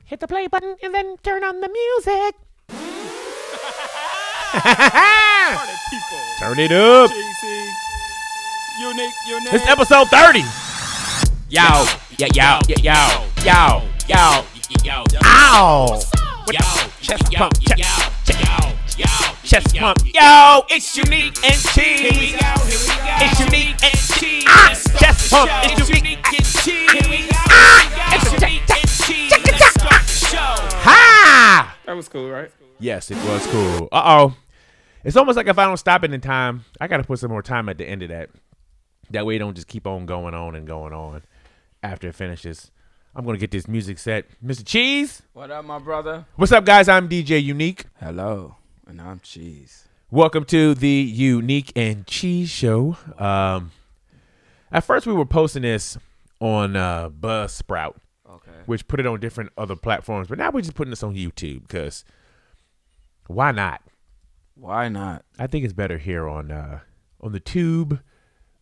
Hit the play button and then turn on the music. Turn it up. Unique. It's episode 30. Yo. Ow. Chest pump. Chest pump. Yo, it's Unique and Cheese. It's Unique and Cheese. Chest pump. It's Unique and Cheese. Ha! That was cool, right? Yes, it was cool. Uh-oh. It's almost like if I don't stop it in time, I got to put some more time at the end of that. That way it don't just keep on going on after it finishes. I'm going to get this music set. Mr. Cheese. What up, my brother? What's up, guys? I'm DJ Unique. Hello, and I'm Cheese. Welcome to the Unique and Cheese Show. At first, we were posting this on Buzzsprout, which put it on different other platforms. But now we're just putting this on YouTube because why not? Why not? I think it's better here on the tube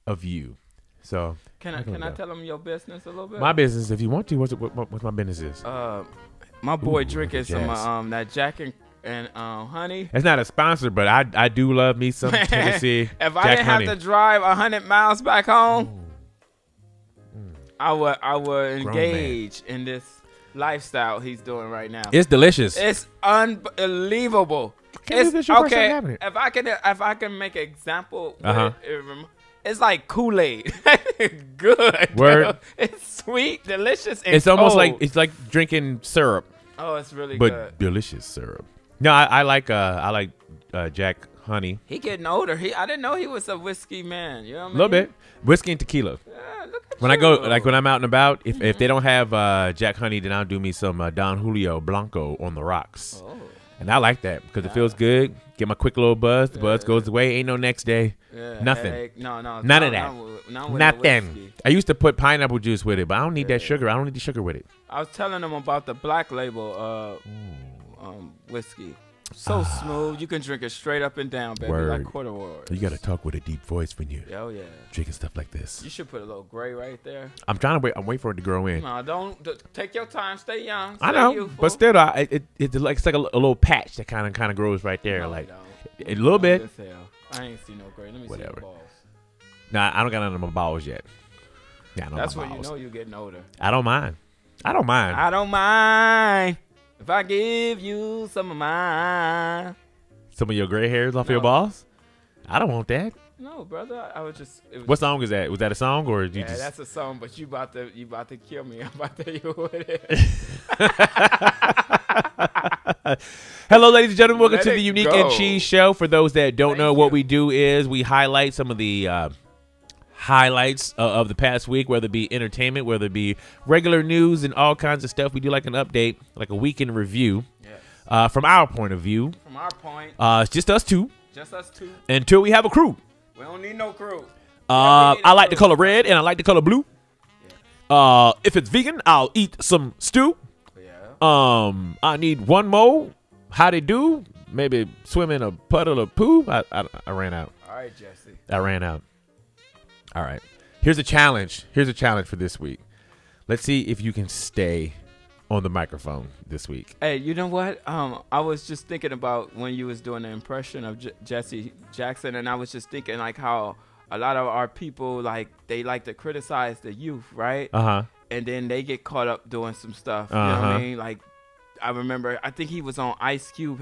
of you. So can I tell them your business a little bit? My business, if you want to. What's my business is? My boy drinking some that Jack and honey. It's not a sponsor, but I do love me some Tennessee. If I didn't have to drive 100 miles back home, I would engage in this lifestyle he's doing right now. It's delicious. It's unbelievable. It's okay. If I can make an example, it's like Kool-Aid. Good. Word. It's sweet, delicious, and it's almost like drinking syrup. Oh, it's really good. But delicious syrup. No, I like Jack Honey. He getting older. I didn't know he was a whiskey man. You know what I mean? A little bit. Whiskey and tequila. Yeah, look at when you. I go, when I'm out and about, if they don't have Jack Honey, then I'll do me some Don Julio Blanco on the rocks. Oh. And I like that because it feels good. Get my quick little buzz. The buzz goes away. Ain't no next day. Yeah, nothing. Headache. No, none of that. Nothing. I used to put pineapple juice with it, but I don't need that sugar. I don't need the sugar with it. I was telling them about the Black Label whiskey. So smooth. You can drink it straight up and down, baby. Word. Like corduroy. You got to talk with a deep voice when you drinking stuff like this. You should put a little gray right there. I'm trying to wait. I'm waiting for it to grow in. No, don't take your time. Stay young. Stay I know, youthful. but still, it's like a little patch that kind of grows right there, No, like a little bit. I ain't see no gray. Let me see your balls. Nah, I don't got none of my balls yet. Yeah, that's when you know you're getting older. I don't mind. I don't mind if I give you some of mine. Some of your gray hairs off your balls? I don't want that. No, brother. I was just. What song is that? Was that a song or did you just? That's a song. But you about to kill me. I'm about to tell you what it is. Hello, ladies and gentlemen. Welcome to the Unique and Cheese Show. For those that don't know, what we do is we highlight some of the highlights of the past week, whether it be entertainment, whether it be regular news, and all kinds of stuff. We do like an update, like a weekend review. From our point of view. From our point. It's just us two. Just us two. Until we have a crew. We don't need no crew. I like the color red and I like the color blue. Yeah. If it's vegan, I'll eat some stew. Yeah. I need one more. How they do? Maybe swim in a puddle of poo. I ran out. All right, Jesse. I ran out. All right. Here's a challenge. Here's a challenge for this week. Let's see if you can stay on the microphone this week. Hey, you know what? I was just thinking about when you was doing the impression of Jesse Jackson, and I was just thinking like how a lot of our people they like to criticize the youth, right? And then they get caught up doing some stuff. You know what I mean? Like I remember, I think he was on Ice Cube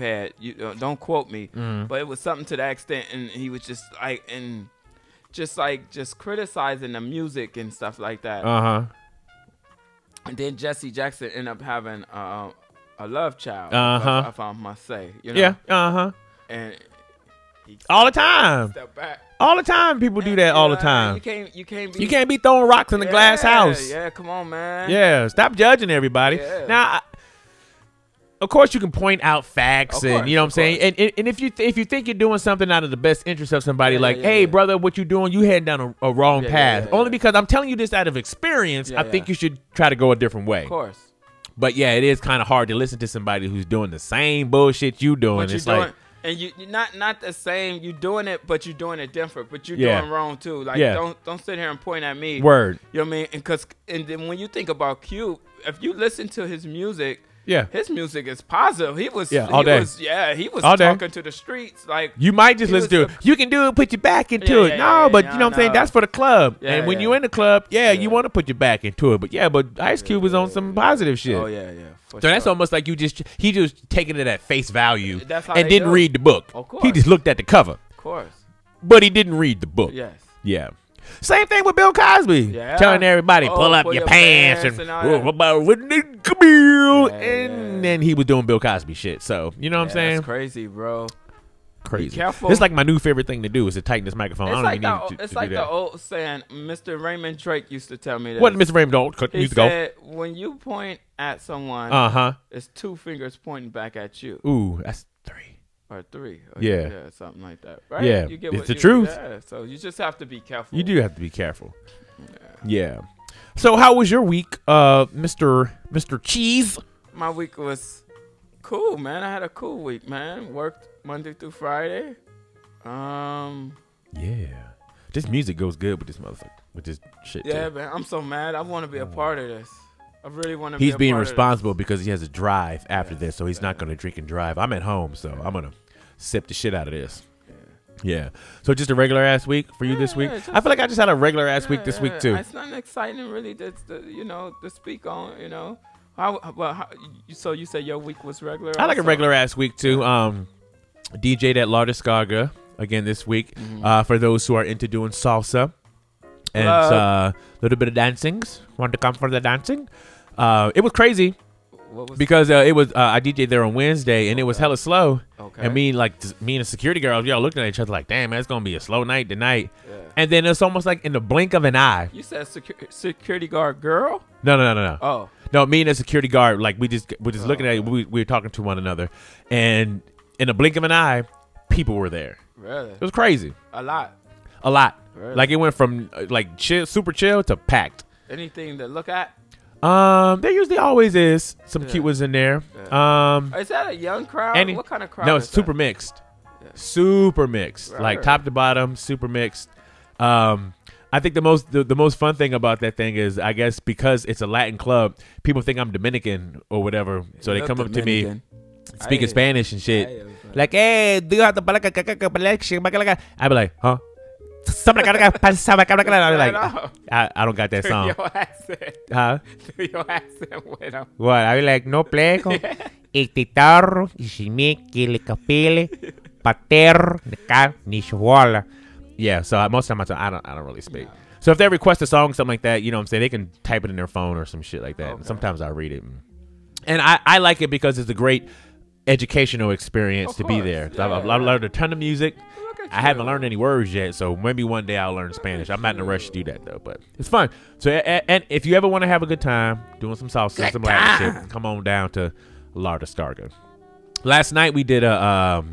don't quote me, but it was something to that extent, and he was just just criticizing the music and stuff like that. And then Jesse Jackson ended up having a love child, if I must say. You know? Yeah, And all the time. Step back. All the time, people do that all the time. You can't be throwing rocks in the glass house. Yeah, come on, man. Yeah, stop judging everybody. Yeah. Now, of course, you can point out facts, and you know what I'm saying. And if you think you're doing something out of the best interest of somebody, hey, brother, what you doing? You heading down a wrong path. Only because I'm telling you this out of experience. I think you should try to go a different way. Of course. But yeah, it is kind of hard to listen to somebody who's doing the same bullshit you doing. It's like And you're not the same. You're doing it, but you're doing it different. But you're Yeah. doing wrong too. Like don't sit here and point at me. Word. You know what I mean? And then when you think about Cube, if you listen to his music, his music is positive. He was all day. He was all talking day. to the streets. Like you might just listen to it. You can do it, put your back into it. But you know what I'm saying? That's for the club. And when you're in the club, you want to put your back into it. But Ice Cube was on some positive shit. Oh yeah. So that's almost like he just taking it at face value and didn't read the book. Of course. He just looked at the cover. Of course. But he didn't read the book. Yes. Yeah. Same thing with Bill Cosby. Yeah. Telling everybody, pull up your pants and come here. And then he was doing Bill Cosby shit. So, you know what I'm saying? That's crazy, bro. Crazy. Be careful. It's like my new favorite thing to do is to tighten this microphone. It's I don't like even need to it's like do the that. old saying. Mr. Raymond Drake used to tell me this. What, Mr. Raymond don't He said, when you point at someone, it's 2 fingers pointing back at you. Ooh, that's 3. Or 3. Or yeah, something like that. Right? Yeah, you get it's the truth. Yeah, so you just have to be careful. You do have to be careful. Yeah. So how was your week, Mr. Cheese? My week was cool, man. I had a cool week, man. Worked Monday through Friday. Yeah. This music goes good with this motherfucker, with this shit. Yeah, too. man. I'm so mad. I want to be a part of this. I really want to be a part of this. He's being responsible because he has a drive after this, so he's not going to drink and drive. I'm at home, so I'm going to sip the shit out of this. Yeah. So just a regular ass week for you this week? I feel like I just had a regular ass week this week too. It's nothing exciting really to speak on, you know. So you said your week was regular? I like a regular ass week too. DJ'd at La Descarga again this week for those who are into doing salsa and a little bit of dancings. Want to come for the dancing? It was crazy. Because it was I DJ'd there on Wednesday and it was hella slow. Okay. And me and the security girls, y'all looking at each other like, damn, man, it's gonna be a slow night tonight. Yeah. And then it's almost like in the blink of an eye. You said security guard girl? No. Oh. No, me and the security guard, like we're just looking at it, we were talking to one another, and in the blink of an eye, people were there. Really? It was crazy. A lot. Really? Like it went from like chill, super chill to packed. Anything to look at? There usually always is some cute ones in there. Yeah. Is that a young crowd? What kind of crowd? No, it's super mixed. Yeah. Super mixed, like top to bottom, super mixed. I think the most fun thing about that thing is, I guess because it's a Latin club, people think I'm Dominican or whatever, so they come up to me speaking Spanish and shit, like, "Hey, do you have the?" I be like, "Huh?" I don't got that song. Your accent. Huh? Your accent with them. What? I be like, no pleco. El titarro, ishimiki, capile, pater, nishuala. Yeah, so most of the time I don't really speak. No. So if they request a song, something like that, you know what I'm saying, they can type it in their phone or some shit like that. Okay. And sometimes I read it. And I like it because it's a great educational experience to be there. Yeah. I've learned a ton of music. I haven't learned any words yet, so maybe one day I'll learn Spanish. I'm not in a rush to do that though, but it's fun. So, and if you ever want to have a good time doing some salsa, some Latin shit, come on down to La Descarga. Last night we did a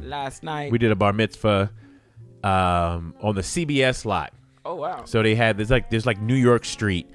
bar mitzvah on the CBS lot. Oh wow! So they had there's like New York Street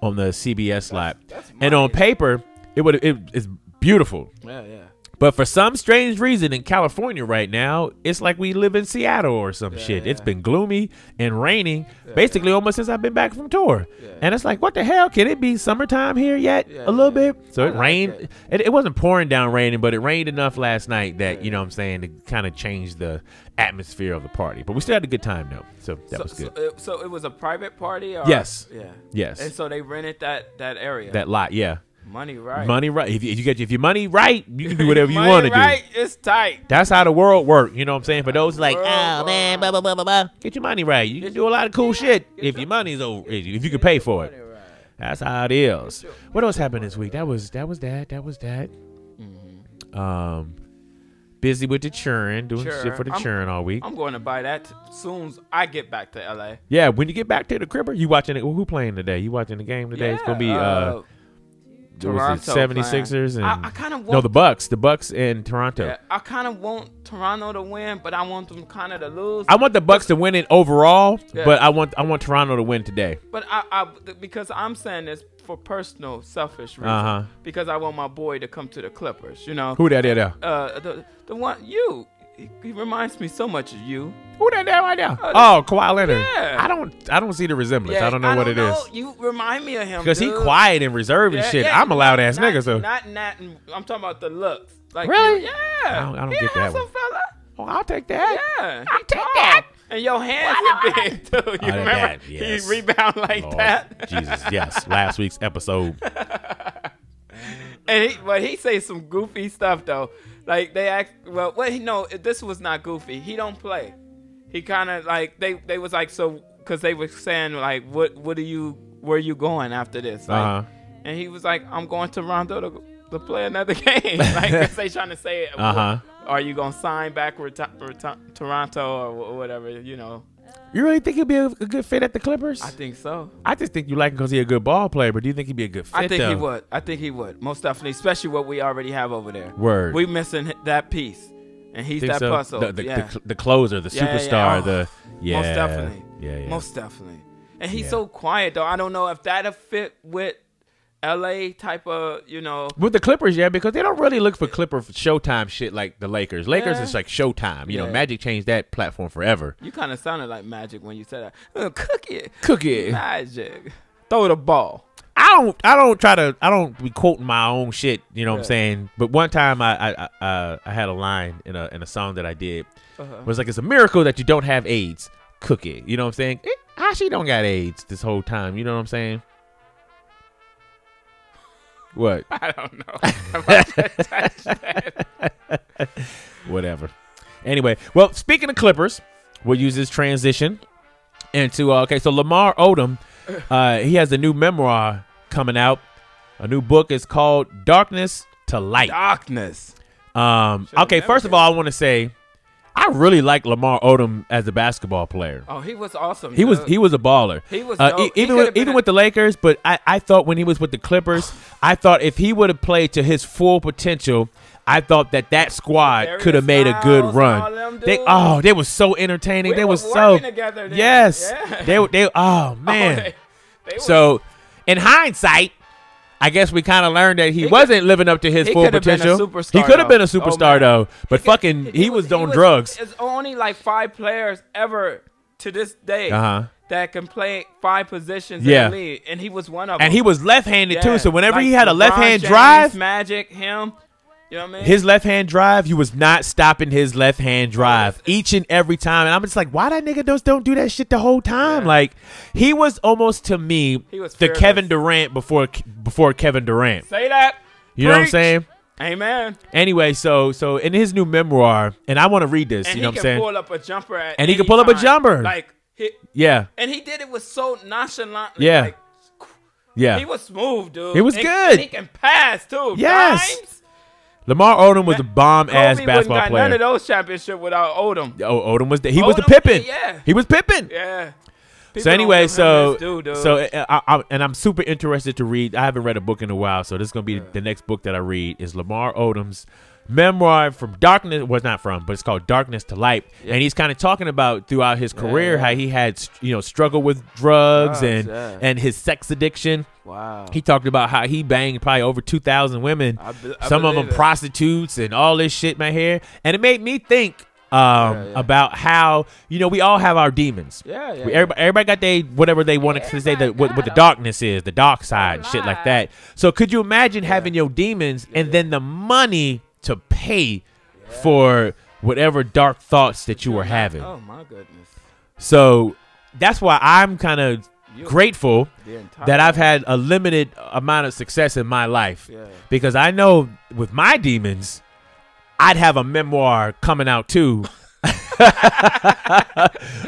on the CBS lot, and on paper it's beautiful. Yeah. But for some strange reason in California right now, it's like we live in Seattle or some shit. It's been gloomy and raining basically almost since I've been back from tour. Yeah. And it's like, what the hell? Can it be summertime here yet? A little bit? So it rained. It wasn't pouring down raining, but it rained enough last night that, you know what I'm saying, to kind of change the atmosphere of the party. But we still had a good time, though. So that was good. So it was a private party? Or? Yes. Yeah. Yes. And so they rented that area? That lot, yeah. Money right. If you get your money right, you can do whatever you want to do. Money right, it's tight. That's how the world works. You know what I'm saying? For those like, oh man, blah, blah, blah, blah, blah. Get your money right. You can do a lot of cool shit if your money's over. If you can pay for it. Right. That's how it is. What else happened this week? That was that. Mm-hmm. Busy with the churn, doing shit for the churn all week. I'm going to buy that soon as I get back to LA. Yeah, when you get back to the cribber, you watching it? Who playing today? You watching the game today? Yeah, it's gonna be Toronto 76ers and I kind of want the Bucks in Toronto. Yeah, I kind of want Toronto to win, but I want them kind of to lose. I want the Bucks to win it overall, but I want Toronto to win today. But I because I'm saying this for personal, selfish reasons. Because I want my boy to come to the Clippers. You know who that is? The one you. he reminds me so much of you. Who that right now? Oh, Kawhi Leonard. Yeah. I don't see the resemblance. Yeah, I don't know what it is. You remind me of him because he quiet and reserved and shit. I'm a loud ass nigga, so not. I'm talking about the looks. Like really? Yeah. I don't get that one. Fella. Oh, I'll take that. Yeah, I'll take that. And your hands are big too. You remember? Yes. He rebound like that. Jesus, yes. Last week's episode. And he say some goofy stuff though. Like they act this was not goofy. He don't play. He kind of like they was like so because they were saying like where are you going after this? Like, and he was like, I'm going to Toronto to play another game. Like they trying to say it. Are you gonna sign back with Toronto or whatever? You know. You really think he'll be a good fit at the Clippers? I think so. I just think you like him because he's a good ball player, but do you think he'd be a good fit? I think he would. Most definitely, especially what we already have over there. Word. We missing that piece, and he's that puzzle. The closer, the superstar, most definitely. Yeah. Most definitely. And he's so quiet though. I don't know if that'll fit with LA type of, with the Clippers, because they don't really look for Clipper Showtime shit like the Lakers. Lakers is like Showtime. You know, Magic changed that platform forever. You kind of sounded like Magic when you said that. Cook it, Magic. Throw the ball. I don't be quoting my own shit. You know what I'm saying? But one time I had a line in a song that I did. It was like, it's a miracle that you don't have AIDS. Cook it. You know what I'm saying? How she don't got AIDS this whole time? You know what I'm saying? What? I don't know. Whatever. Anyway, well, speaking of Clippers, we'll use this transition into so Lamar Odom, he has a new memoir coming out. A new book is called Darkness to Light. Darkness. Okay, first of all, I want to say I really like Lamar Odom as a basketball player. Oh, he was awesome. He was a baller. He was even with the Lakers, but I thought when he was with the Clippers, I thought if he would have played to his full potential, I thought that squad could have made a good run. They were so entertaining. They were so together. Yes. Yeah. They oh man. So in hindsight, I guess we kind of learned that he wasn't living up to his full potential. He could have been a superstar though, but he was on drugs. It's only like 5 players ever to this day that can play 5 positions in the league, and he was one of them. And he was left-handed too, so whenever he had a left-hand drive, Magic, him. You know what I mean? His left-hand drive, you was not stopping his left-hand drive each and every time. And I'm just like, why that nigga don't do that shit the whole time? Like, he was almost, to me, the Kevin Durant before Kevin Durant. Say that. You know what I'm saying? Amen. Anyway, so in his new memoir, and I want to read this, you know what I'm saying? And he can pull up a jumper at And he can pull up a jumper. Like, and he did it with so nonchalant. Yeah. He was smooth, dude. He was good. And he can pass, too. Yes. Dimes. Lamar Odom was a bomb-ass basketball player. None of those championships without Odom. Odom was he was the Pippen. Yeah. He was Pippen. Yeah. So anyway, I'm super interested to read. I haven't read a book in a while, so this is gonna be the next book that I read is Lamar Odom's memoir from darkness. Well, it's not from, but it's called Darkness to Light, and he's kind of talking about throughout his career how he had struggled with drugs and his sex addiction. Wow. He talked about how he banged probably over 2,000 women, some of them prostitutes and all this shit, my hair, and it made me think about how we all have our demons. Everybody got whatever they want to say that what the darkness is, the dark side and shit like that. So could you imagine having your demons and then the money to pay for whatever dark thoughts that you were having? Oh my goodness. So that's why I'm kind of grateful that I've had a limited amount of success in my life, because I know with my demons I'd have a memoir coming out too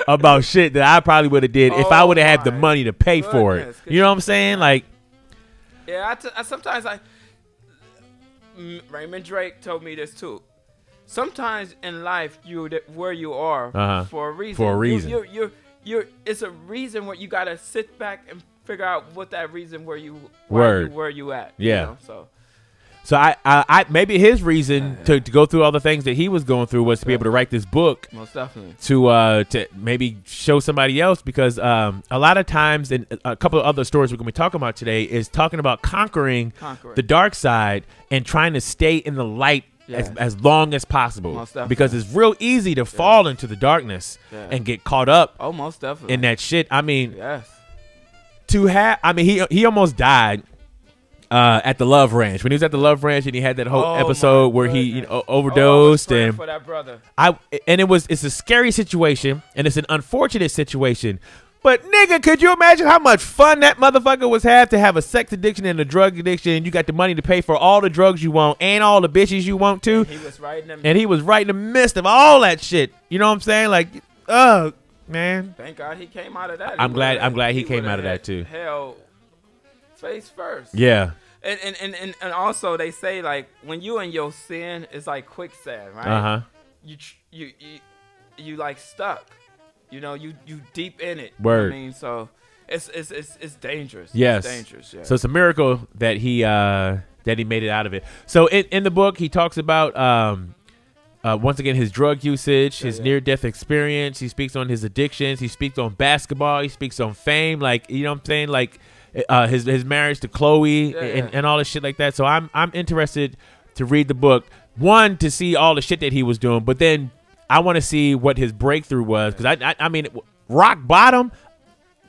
about shit that I probably would have did if I would have had the money to pay for it. You know what I'm saying? Like, sometimes Raymond Drake told me this too. Sometimes in life where you are for a reason. For a reason. It's a reason where you gotta sit back and figure out what that reason where you at. Yeah. So I maybe his reason to go through all the things that he was going through was to be able to write this book. Most definitely. To maybe show somebody else, because a lot of times, and a couple of other stories we're going to be talking about today is talking about conquering the dark side and trying to stay in the light as long as possible, because it's real easy to fall into the darkness and get caught up. Oh, most definitely. In that shit. I mean, yes. He almost died at the Love Ranch, when he was at the Love Ranch and he had that whole episode where he overdosed. And for that brother. It's a scary situation and it's an unfortunate situation. But nigga, could you imagine how much fun that motherfucker was to have a sex addiction and a drug addiction, and you got the money to pay for all the drugs you want and all the bitches you want to? And he was right in the midst of all that shit. You know what I'm saying? Like, man. Thank God he came out of that. I'm glad he came out of that too. Hell, face first. Yeah. And also they say, like, when you in your sin, it's like quicksand, right? You like stuck. You know, you deep in it. Word. You know what I mean? So it's dangerous. Yes. It's dangerous. Yeah. So it's a miracle that he made it out of it. So in the book, he talks about once again his drug usage, his near-death experience. He speaks on his addictions. He speaks on basketball. He speaks on fame. Like, you know what I'm saying? Like his marriage to Chloe and all this shit like that. So I'm interested to read the book. One, to see all the shit that he was doing, but then I want to see what his breakthrough was, because I mean, rock bottom,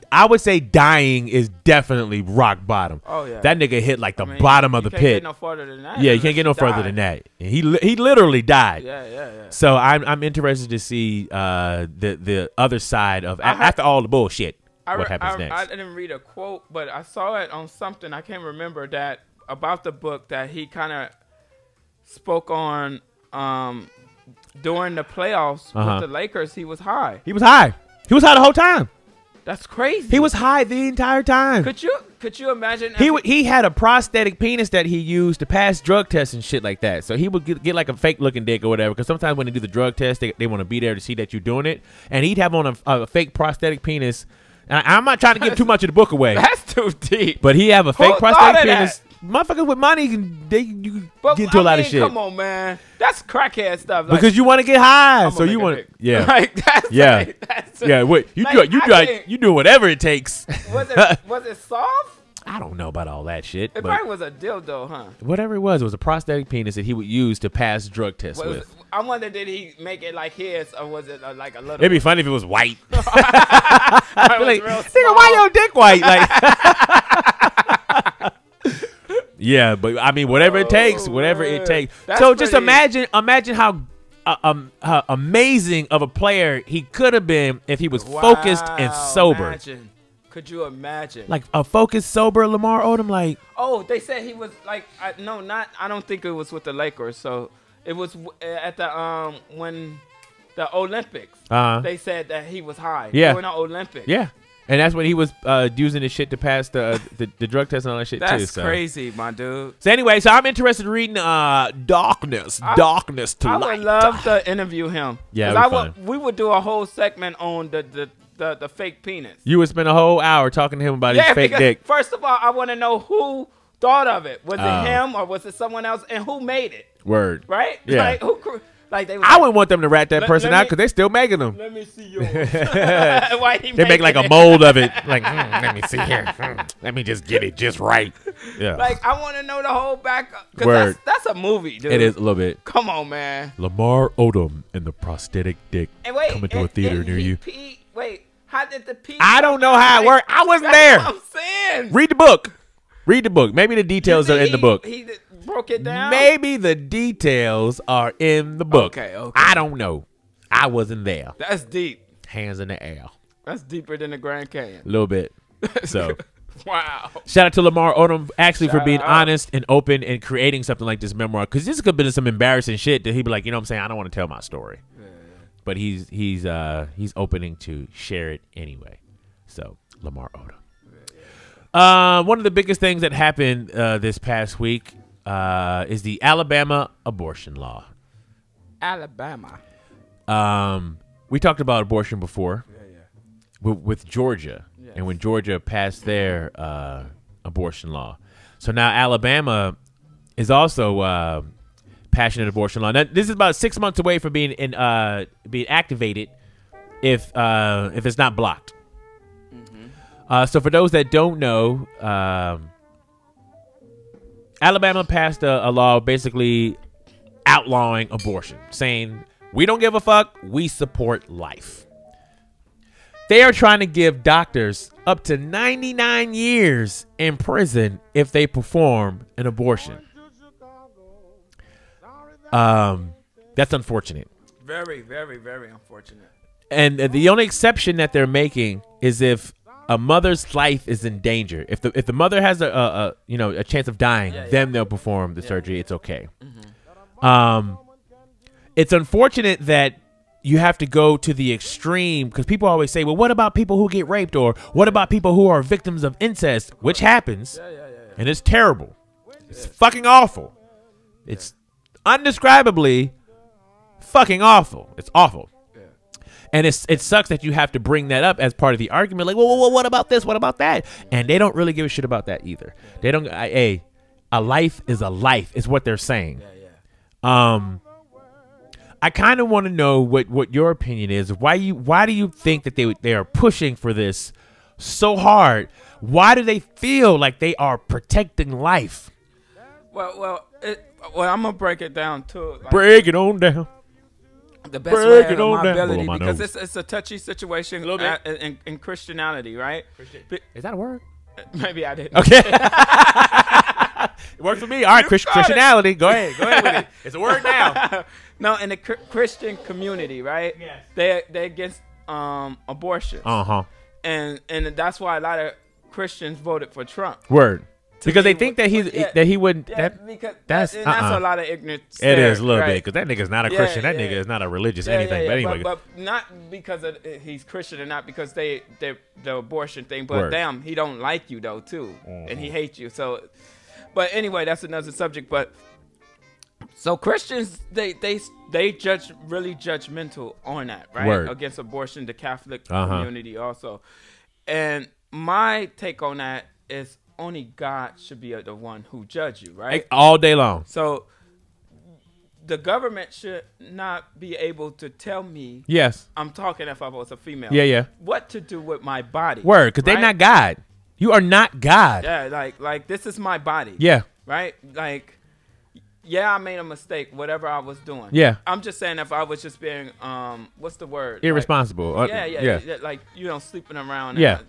I would say dying is definitely rock bottom. Oh yeah, that nigga hit like the bottom of the pit. You can't get no further than that. Yeah, you can't get no further than that. And he literally died. Yeah. So I'm interested to see the other side of after all the bullshit. What happens next? I didn't read a quote, but I saw it on something. I can't remember that about the book that he kind of spoke on. During the playoffs with the Lakers, he was high. He was high the whole time. That's crazy. He was high the entire time. Could you imagine? He had a prosthetic penis that he used to pass drug tests and shit like that. So he would get like a fake looking dick or whatever. Because sometimes when they do the drug test, they want to be there to see that you're doing it. And he'd have on a fake prosthetic penis. And I'm not trying to give too much of the book away. That's too deep. But he have a fake prosthetic penis. Motherfuckers with money you get into a lot of shit. Come on, man. That's crackhead stuff. Like, because you want to get high, so you want to. Like that's Wait, you do whatever it takes. Was it soft? I don't know about all that shit. It probably was a dildo, huh? Whatever it was a prosthetic penis that he would use to pass drug tests with. I wonder, did he make it like his, or was it like a little? It'd be funny if it was white. I feel like, nigga, why your dick white? Like. Yeah, but I mean, whatever it takes. That's so just imagine how amazing of a player he could have been if he was focused and sober. Imagine. Could you imagine? Like a focused, sober Lamar Odom, like. Oh, they said he was like, I don't think it was with the Lakers. So it was at the when the Olympics. They said that he was high. Yeah. During the Olympics. Yeah. And that's when he was using the shit to pass the drug test and all that shit too. That's crazy, my dude. So anyway, I'm interested in reading Darkness to Light. I would love to interview him. Yeah, we would do a whole segment on the fake penis. You would spend a whole hour talking to him about his fake dick. First of all, I want to know who thought of it. Was it him or was it someone else? And who made it? Word. Right? Yeah. Like I wouldn't want them to rat that person out because they're still making them. Let me see yours. They make like a mold of it. Like, let me see here. Let me just get it just right. Yeah. Like, I want to know the whole back. Because that's a movie, dude. It is a little bit. Come on, man. Lamar Odom and the prosthetic dick coming to a theater near you. How did the pee? I don't know how it worked. I wasn't there. What I'm saying. Read the book. Maybe the details are in the book. He broke it down? Maybe the details are in the book. Okay. I don't know. I wasn't there. That's deep. Hands in the air. That's deeper than the Grand Canyon. A little bit. So. Wow. Shout out to Lamar Odom for being honest and open and creating something like this memoir. Because this could have been some embarrassing shit that he'd be like, you know what I'm saying? I don't want to tell my story. Yeah. But he's opening to share it anyway. So, Lamar Odom. One of the biggest things that happened this past week is the Alabama abortion law. Alabama. We talked about abortion before with Georgia. Yes. And when Georgia passed their abortion law. So now Alabama is also passing an abortion law. Now, this is about 6 months away from being activated if it's not blocked. So for those that don't know, Alabama passed a law basically outlawing abortion, saying, we don't give a fuck, we support life. They are trying to give doctors up to 99 years in prison if they perform an abortion. That's unfortunate. Very, very, very unfortunate. And the only exception that they're making is if a mother's life is in danger. If the mother has a chance of dying, then they'll perform the surgery. It's okay. It's unfortunate that you have to go to the extreme, because people always say, well, what about people who get raped, or what about people who are victims of incest, which happens, and it's terrible. It's fucking awful. It's undescribably fucking awful. It's awful. And it sucks that you have to bring that up as part of the argument. Like, well, what about this? What about that? And they don't really give a shit about that either. They don't. A life is a life is what they're saying. I kind of want to know what your opinion is. Why do you think that they are pushing for this so hard? Why do they feel like they are protecting life? Well, I'm gonna break it down too. Like, break it on down. The best way of my ability, because it's a touchy situation in Christianity, right? Is that a word? Maybe I didn't. Okay. It works for me. All right, Christianity. Go ahead with it. It's a word now. No, in the Christian community, right? Yes. They're against abortion. And that's why a lot of Christians voted for Trump. Word. Because they think that he wouldn't. That's a lot of ignorance. It is a little bit, because that nigga's not a Christian. That nigga is not a religious anything. But anyway, but not because he's Christian, and not because the abortion thing. But damn, he don't like you though too, and he hates you. So, but anyway, that's another subject. But so Christians, they judge really judgmental on that, right? Word. Against abortion, the Catholic community also. And my take on that is, only God should be the one who judge you, right? All day long. So the government should not be able to tell me. Yes. I'm talking if I was a female. Yeah. What to do with my body. Word, because they're not God. You are not God. Yeah, like this is my body. Yeah. Right? Like, yeah, I made a mistake, whatever I was doing. Yeah. I'm just saying, if I was just being, what's the word? Irresponsible. Like, yeah. Like, sleeping around. Yeah.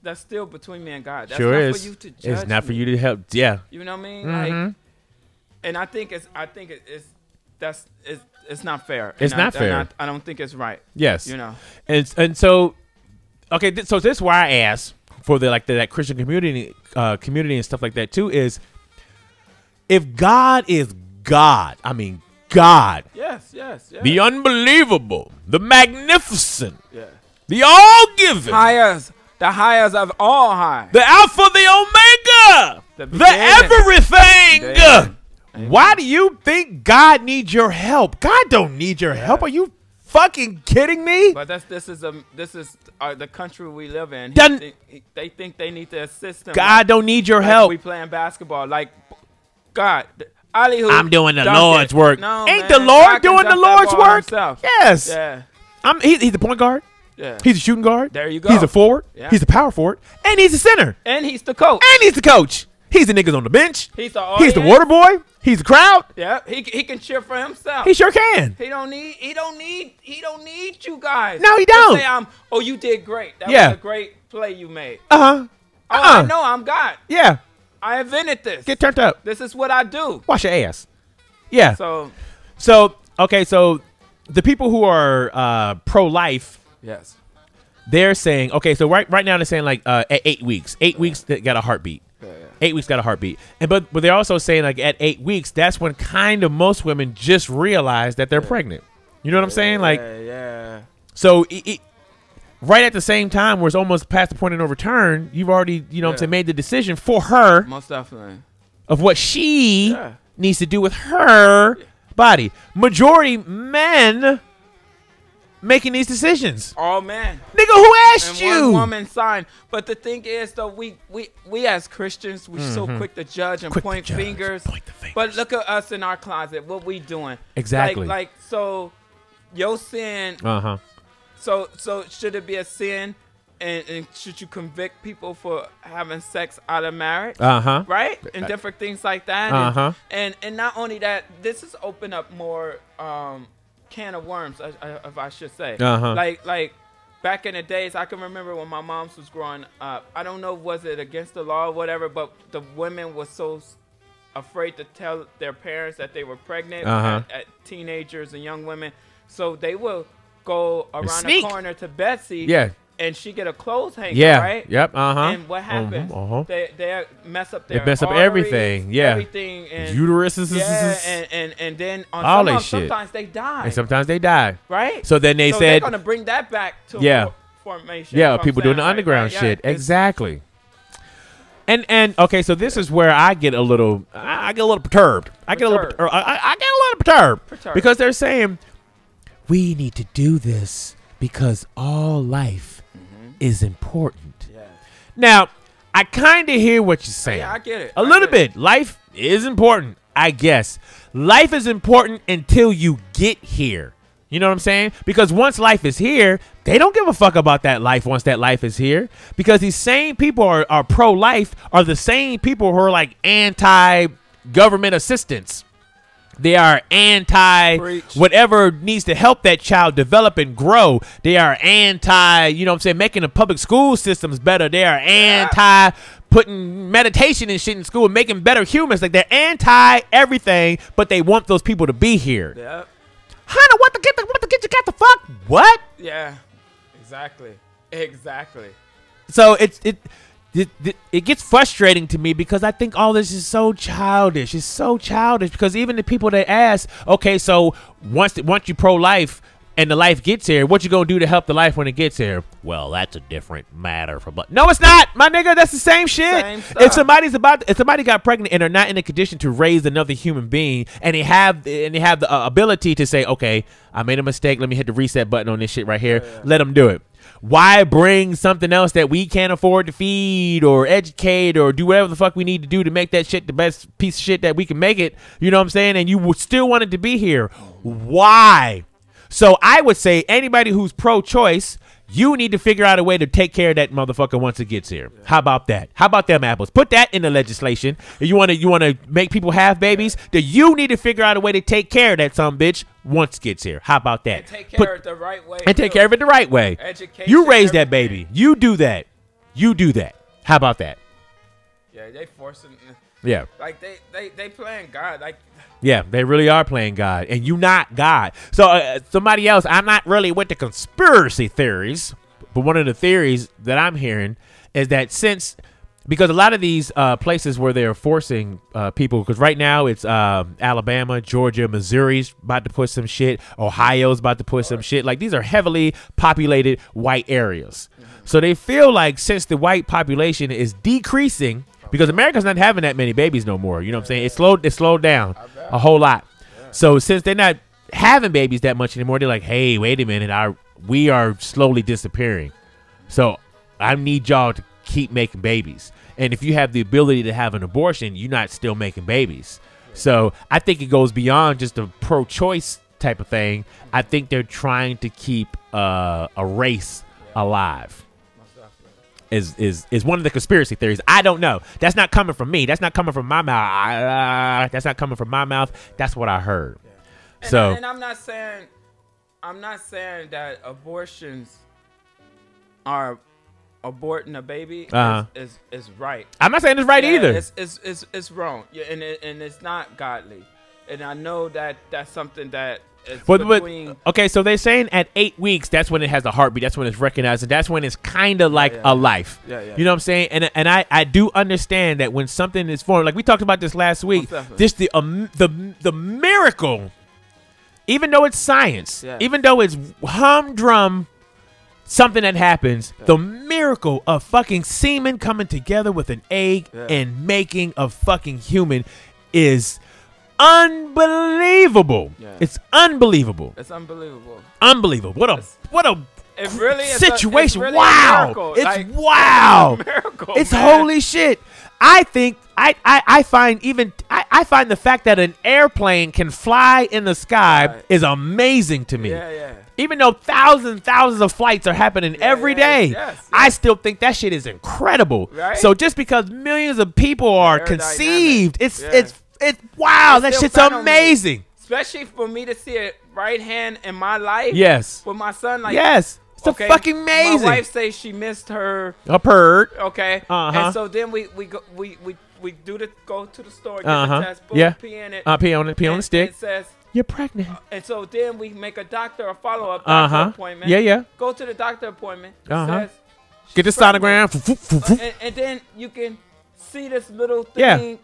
That's still between me and God. That's sure not is. For you to judge it's not me. for you to help. Yeah. You know what I mean? Like, and I think it's not fair. It's not fair. I don't think it's right. Yes. You know. And so, okay. So this is why I asked for that Christian community and stuff like that too. Is if God is God, I mean God. Yes. The unbelievable, the magnificent, the all-giving, the highest of all high, the Alpha, the Omega, the everything. Why do you think God needs your help? God don't need your help. Are you fucking kidding me? But this is the country we live in. They think they need to assist them. God don't need your help. We playing basketball like God. I'm doing the Lord's work. No, ain't man, the Lord doing the Lord's work? Himself. Yes. Yeah. He's the point guard. Yeah. He's a shooting guard. There you go. He's a forward. Yeah. He's a power forward. And he's a center. And he's the coach. He's the niggas on the bench. He's the audience. He's the water boy. He's the crowd. Yeah. He can cheer for himself. He sure can. He don't need you guys. No, he don't. Say you did great. That was a great play you made. I know I'm God. Yeah. I invented this. Get turned up. This is what I do. Wash your ass. Yeah. So okay, so the people who are pro-life, yes, they're saying, okay, so right now they're saying like at 8 weeks. 8 weeks that got a heartbeat. 8 weeks got a heartbeat. And but they're also saying like at 8 weeks, that's when kind of most women just realize that they're pregnant. You know what I'm saying? Like, so right at the same time where it's almost past the point of no return, you've already, what I'm saying, made the decision for her. Most definitely. Of what she needs to do with her body. Majority men making these decisions. All men. Nigga, who asked you? One woman signed. But the thing is, though, we as Christians, we're so quick to judge and point fingers. But look at us in our closet. What we doing? Exactly. So your sin. So should it be a sin And should you convict people for having sex out of marriage? Right? And different things like that. And not only that, this has opened up more can of worms, if I should say. Like back in the days, I can remember when my mom was growing up. I don't know, was it against the law or whatever, but the women were so afraid to tell their parents that they were pregnant at teenagers and young women. So they will go around the corner to Betsy. Yeah. And she get a clothes hanger, right? Yep. And what happens? They mess up their mess up arteries, everything. Yeah. Everything. And uteruses. Yeah. And then on all some that shit. Sometimes they die. And sometimes they die. Right. So then they said they're gonna bring that back to formation. Yeah. People doing the underground shit. Exactly. And okay, so this is where I get a little perturbed. I get a little perturbed because they're saying we need to do this because all life is important. Yeah. Now, I kind of hear what you're saying. Yeah, I get it. A little bit. Life is important, I guess. Life is important until you get here. You know what I'm saying? Because once life is here, they don't give a fuck about that life once that life is here. Because these same people are pro-life are the same people who are like anti-government assistance. They are anti whatever needs to help that child develop and grow. They are anti, you know what I'm saying, making the public school systems better. They are anti putting meditation and shit in school, making better humans. Like, they're anti everything, but they want those people to be here. Yeah. Hunter, what the get you got the fuck? What? Yeah. Exactly. So it gets frustrating to me because I think all this is so childish. It's so childish because even the people that ask, okay, so once you pro-life and the life gets here, what you gonna do to help the life when it gets here? Well, that's a different matter. No, it's not, my nigga. That's the same shit. If somebody got pregnant and are not in a condition to raise another human being, and they have the ability to say, okay, I made a mistake. Let me hit the reset button on this shit right here. Yeah. Let them do it. Why bring something else that we can't afford to feed or educate or do whatever the fuck we need to do to make that shit the best piece of shit that we can make it? You know what I'm saying? And you would still want it to be here. Why? So I would say anybody who's pro-choice, you need to figure out a way to take care of that motherfucker once it gets here. Yeah. How about that? How about them apples? Put that in the legislation. If you want to make people have babies, then you need to figure out a way to take care of that some bitch once it gets here. How about that? And take care of it the right way. And take care of it the right way. Education. You raise that baby. You do that. You do that. How about that? Yeah, they forcing. Yeah. Like they playing God. Like. Yeah, they really are playing God, and you not God. So somebody else, I'm not really with the conspiracy theories, but one of the theories that I'm hearing is that because a lot of these places where they're forcing people, because right now it's Alabama, Georgia, Missouri's about to put some shit, Ohio's about to put some shit. Like, these are heavily populated white areas. So they feel like since the white population is decreasing, because America's not having that many babies no more. You know what I'm saying? It slowed down a whole lot. Yeah. So since they're not having babies that much anymore, they're like, hey, wait a minute. We are slowly disappearing. So I need y'all to keep making babies. And if you have the ability to have an abortion, you're not still making babies. So I think it goes beyond just a pro-choice type of thing. I think they're trying to keep a race alive. Is one of the conspiracy theories. I don't know. That's not coming from me. That's not coming from my mouth. That's not coming from my mouth. That's what I heard. Yeah. And I'm not saying that abortions are aborting a baby is right. I'm not saying it's right either. It's wrong. Yeah, and it's not godly. And I know that that's something that. But okay, so they're saying at 8 weeks, that's when it has a heartbeat. That's when it's recognized, and that's when it's kind of like a life. Yeah. You know what I'm saying? And I do understand that when something is formed, like we talked about this last week, this the miracle, even though it's science, even though it's humdrum, something that happens, the miracle of fucking semen coming together with an egg and making a fucking human is unbelievable. Yeah. It's unbelievable. It's unbelievable. Unbelievable. What a it really situation. It's really wow. It's like, wow. It's a miracle. It's holy shit. I think I find even I I find the fact that an airplane can fly in the sky is amazing to me. Yeah. Even though thousands of flights are happening every day, yes. I still think that shit is incredible. Right? So just because millions of people are conceived, it's wow, that shit's amazing. Especially for me to see it right hand in my life. Yes. With my son, like it's fucking amazing. My wife says she missed her purge. Okay. And so then we go to the store, get the test, boom, pee in it. Pee on the stick. It says you're pregnant. And so then we make a follow-up doctor appointment. Yeah. Go to the doctor appointment. It says get the sonogram. And then you can see this little thing. Yeah.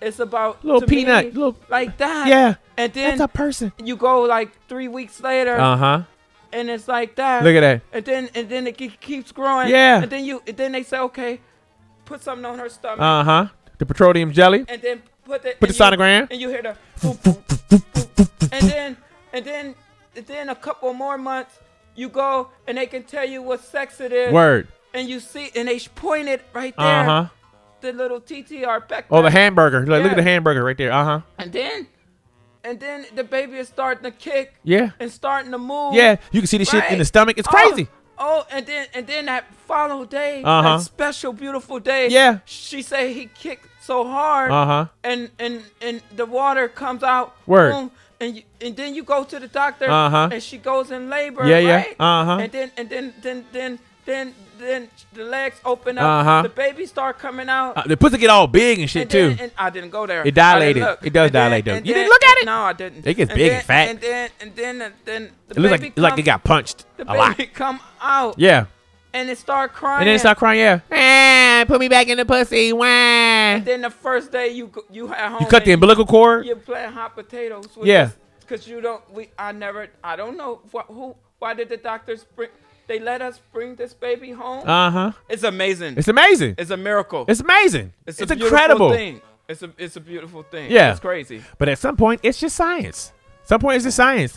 It's about little peanut, like that. Yeah. And then that's a person. You go like 3 weeks later. And it's like that. Look at that. And then it keeps growing. Yeah. And then they say, okay, put something on her stomach. The petroleum jelly. And then put the sonogram. And you hear the boop, boop, boop, boop. And then a couple more months, you go and they can tell you what sex it is. Word. And you see, and they point it right there. The little TTR back. Oh, the hamburger. Look at the hamburger right there. And then the baby is starting to kick. Yeah. And starting to move. Yeah. You can see the shit in the stomach. It's crazy. Oh, and then that follow day, that special beautiful day. Yeah. She say he kicked so hard. And the water comes out. Word. Boom, and then you go to the doctor. And she goes in labor. Yeah. Right? And then the legs open up. The baby start coming out. The pussy get all big and shit too. And I didn't go there. It dilated. It does dilate though. You didn't look at it? No, I didn't. It gets big and fat. And then the it looks like it got punched a lot. The baby come out. Yeah. And it start crying. And then it start crying. Yeah. Put me back in the pussy. Wah. And then the first day you at home. You cut the umbilical cord. You're playing hot potatoes. Because you don't. I don't know why did the doctors bring. They let us bring this baby home. It's amazing. It's amazing. It's a miracle. It's amazing. It's incredible. Thing. It's a beautiful thing. Yeah. It's crazy. But at some point, it's just science. Yeah,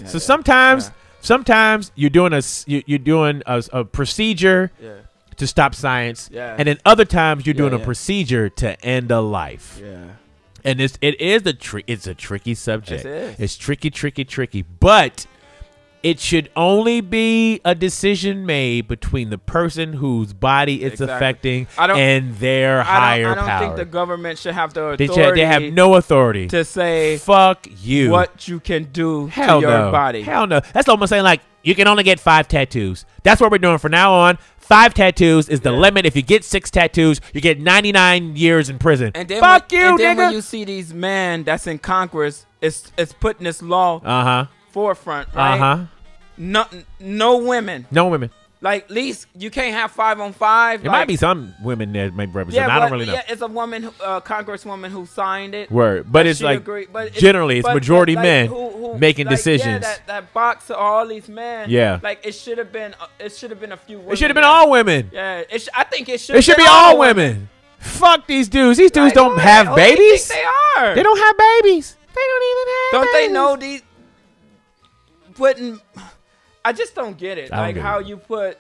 so sometimes you're doing a procedure to stop science. Yeah. And then other times you're doing a procedure to end a life. Yeah. And it's a tricky subject. It is. It's tricky. But it should only be a decision made between the person whose body it's affecting and their higher power. I don't think the government should have the authority. They have no authority to say fuck you what you can do to your body. Hell no. That's almost saying like you can only get 5 tattoos. That's what we're doing from now on. 5 tattoos is the limit. If you get 6 tattoos, you get 99 years in prison. And then fuck you, and then nigga. When you see these men that's in Congress, it's putting this law forefront, right? No women. No women. Like, at least you can't have 5-on-5. There might be some women that might represent. I don't really know. Yeah, it's a woman, congresswoman who signed it. Word. But it's like, generally, it's majority men making decisions. Yeah, that box of all these men. Yeah. Like, it should have been a few women. It should have been all women. Yeah. I think it should be all women. Fuck these dudes. These dudes don't have babies. They are. They don't have babies. They don't even have Don't babies. they know these putting... I just don't get it. Like how you put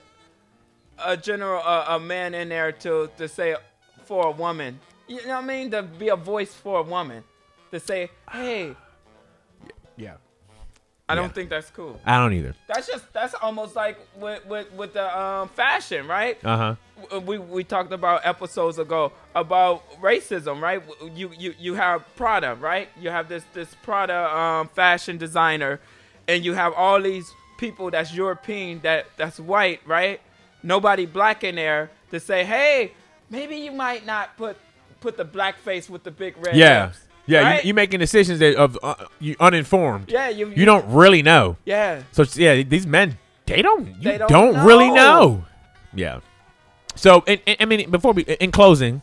a man in there to say for a woman. You know what I mean? To be a voice for a woman. To say, hey. Yeah. I don't think that's cool. I don't either. That's almost like with the fashion, right? We talked about episodes ago about racism, right? You have Prada, right? You have this Prada fashion designer, and you have all these people that's European, that's white, right? Nobody black in there to say, hey, maybe you might not put the black face with the big red lips. Yeah, right? you making decisions that you uninformed. Yeah, you don't really know. Yeah. So yeah, these men they don't really know. Yeah. So I mean, before we in closing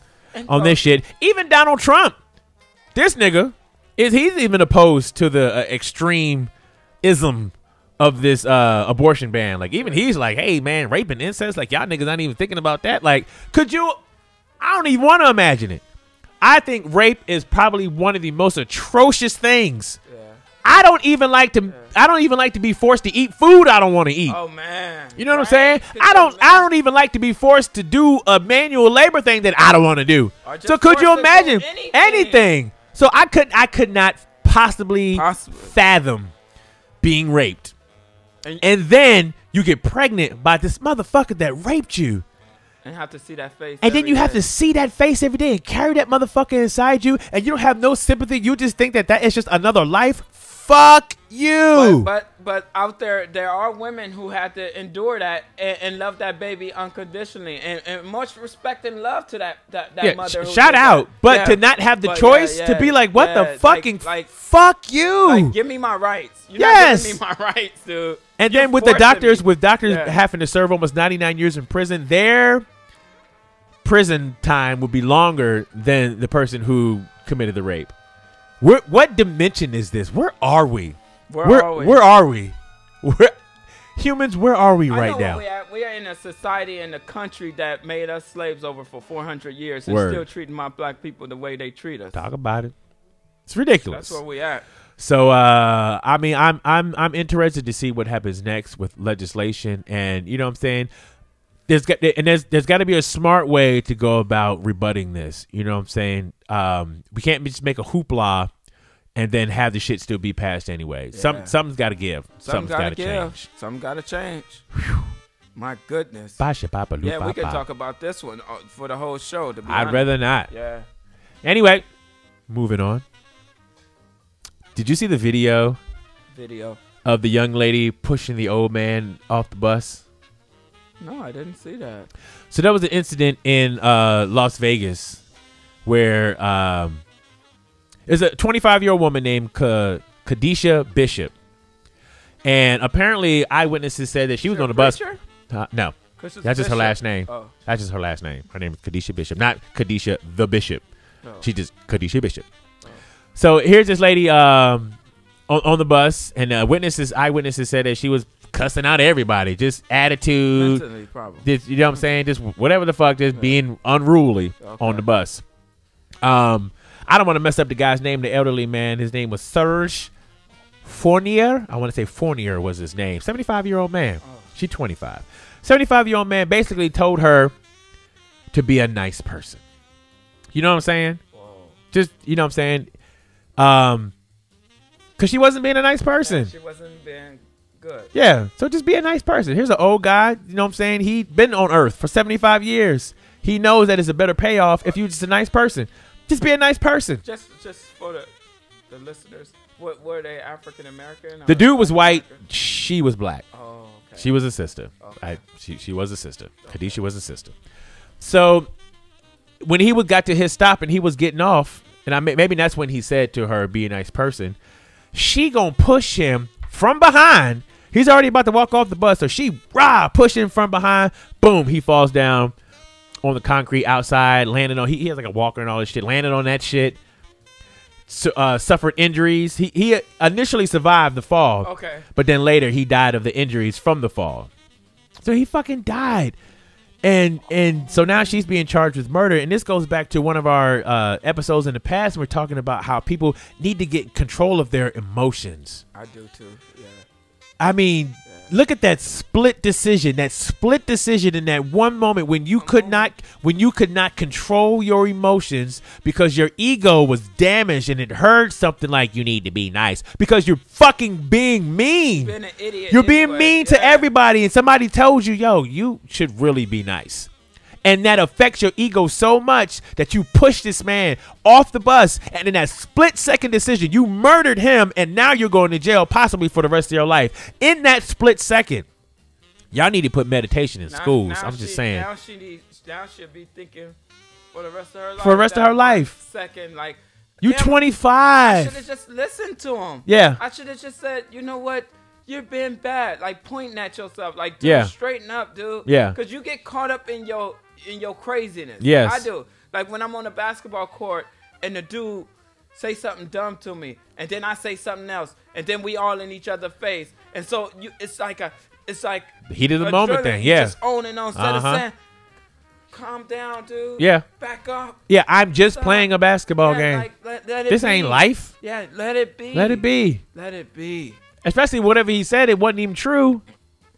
on this shit, even Donald Trump, this nigga he's even opposed to the extreme ism of this abortion ban. Like, even he's like, hey man, rape and incest, like y'all niggas not even thinking about that. Like, could you? I don't even want to imagine it. I think rape is probably one of the most atrocious things. Yeah. I don't even like to be forced to eat food I don't want to eat. Oh man. You know what I'm saying? I don't even like to be forced to do a manual labor thing that I don't want to do. So could you imagine anything? So I could not possibly fathom being raped. And then you get pregnant by this motherfucker that raped you. And have to see that face. And then you have to see that face every day and carry that motherfucker inside you. And you don't have no sympathy. You just think that is just another life. Fuck you. But out there are women who had to endure that and love that baby unconditionally. And much respect and love to that mother. Shout out. But to not have the choice to be like, what the fucking fuck you. Like, give me my rights. You're not giving me my rights, dude. And then with doctors having to serve almost 99 years in prison, their prison time would be longer than the person who committed the rape. What dimension is this? Where are we? Where are we? Humans, where are we right now? We are in a society and a country that made us slaves over for 400 years and still treating my black people the way they treat us. Talk about it. It's ridiculous. That's where we at. So I mean, I'm interested to see what happens next with legislation, and you know what I'm saying. There's got to be a smart way to go about rebutting this. You know what I'm saying. We can't just make a hoopla and then have the shit still be passed anyway. Yeah. Something's got to give. Something's got to change. Something got to change. My goodness. Yeah, we could talk about this one for the whole show. To be I'd honest. rather not. Yeah. Anyway, moving on. Did you see the video of the young lady pushing the old man off the bus? No, I didn't see that. So that was an incident in Las Vegas where there's a 25-year-old woman named Kadisha Bishop. And apparently eyewitnesses said that she was on the bus. No, that's just her last name. Oh. That's just her last name. Her name is Kadisha Bishop, not Kadisha the Bishop. Oh. She just Kadisha Bishop. So here's this lady on the bus, and eyewitnesses said that she was cussing out everybody, just attitude, mentally, probably. Just, you know what I'm saying, just whatever the fuck, just being unruly on the bus. I don't want to mess up the guy's name, the elderly man. His name was Serge Fournier. I want to say Fournier was his name. 75-year-old man. Oh. She's 25. 75-year-old man basically told her to be a nice person. You know what I'm saying? Whoa. Just, you know what I'm saying? Because she wasn't being a nice person. Yeah, she wasn't being good. Yeah, so just be a nice person. Here's an old guy, you know what I'm saying? He's been on Earth for 75 years. He knows that it's a better payoff if you're just a nice person. Just be a nice person. Just for the listeners, were they African American? The dude was white. She was black. Oh, okay. She was a sister. Okay. She was a sister. Okay. Kadisha was a sister. So when he got to his stop and he was getting off, and maybe that's when he said to her, be a nice person. She gonna push him from behind. He's already about to walk off the bus. So she push him from behind. Boom. He falls down on the concrete outside, landed on, he has like a walker and all this shit, landed on that shit. Suffered injuries. He initially survived the fall. Okay. But then later he died of the injuries from the fall. So he fucking died. And so now she's being charged with murder. And this goes back to one of our episodes in the past. We're talking about how people need to get control of their emotions. I do too. Yeah. I mean, look at that split decision. That split decision in that one moment when you could not control your emotions because your ego was damaged and it heard something like you need to be nice because you're fucking being mean. You're being an idiot. You're being mean to everybody, and somebody told you, yo, you should really be nice. And that affects your ego so much that you push this man off the bus. And in that split-second decision, you murdered him. And now you're going to jail possibly for the rest of your life. In that split second, y'all need to put meditation in schools. I'm just saying. Now she'll be thinking for the rest of her life. For the rest of her life. Second, like. You 25. I should have just listened to him. Yeah. I should have just said, you know what? You're being bad. Like, pointing at yourself. Like, dude, straighten up, dude. Yeah. Because you get caught up in your craziness. Yes. I do. Like when I'm on the basketball court and the dude say something dumb to me and then I say something else and then we all in each other's face. And so it's like the heat of the moment thing. Yeah. Just owning on instead of saying, calm down, dude. Yeah. Back up. Yeah, I'm just playing a basketball game. Like, let it this be. ain't life. Yeah, let it be. Let it be. Let it be. Especially whatever he said, it wasn't even true.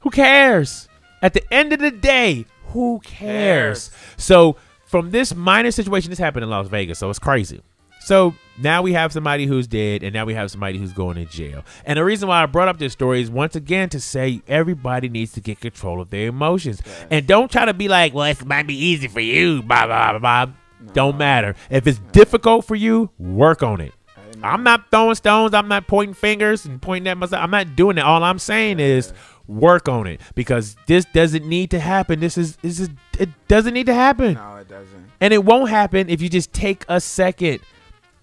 Who cares? At the end of the day, who cares? So from this minor situation, this happened in Las Vegas, so it's crazy. So now we have somebody who's dead, and now we have somebody who's going to jail. And the reason why I brought up this story is, once again, to say everybody needs to get control of their emotions. Yes. And don't try to be like, well, it might be easy for you, blah, blah, blah. No. Don't matter. If it's difficult for you, work on it. I'm not throwing stones. I'm not pointing fingers and pointing at myself. I'm not doing it. All I'm saying is work on it, because this doesn't need to happen. It doesn't need to happen. No, it doesn't. And it won't happen if you just take a second.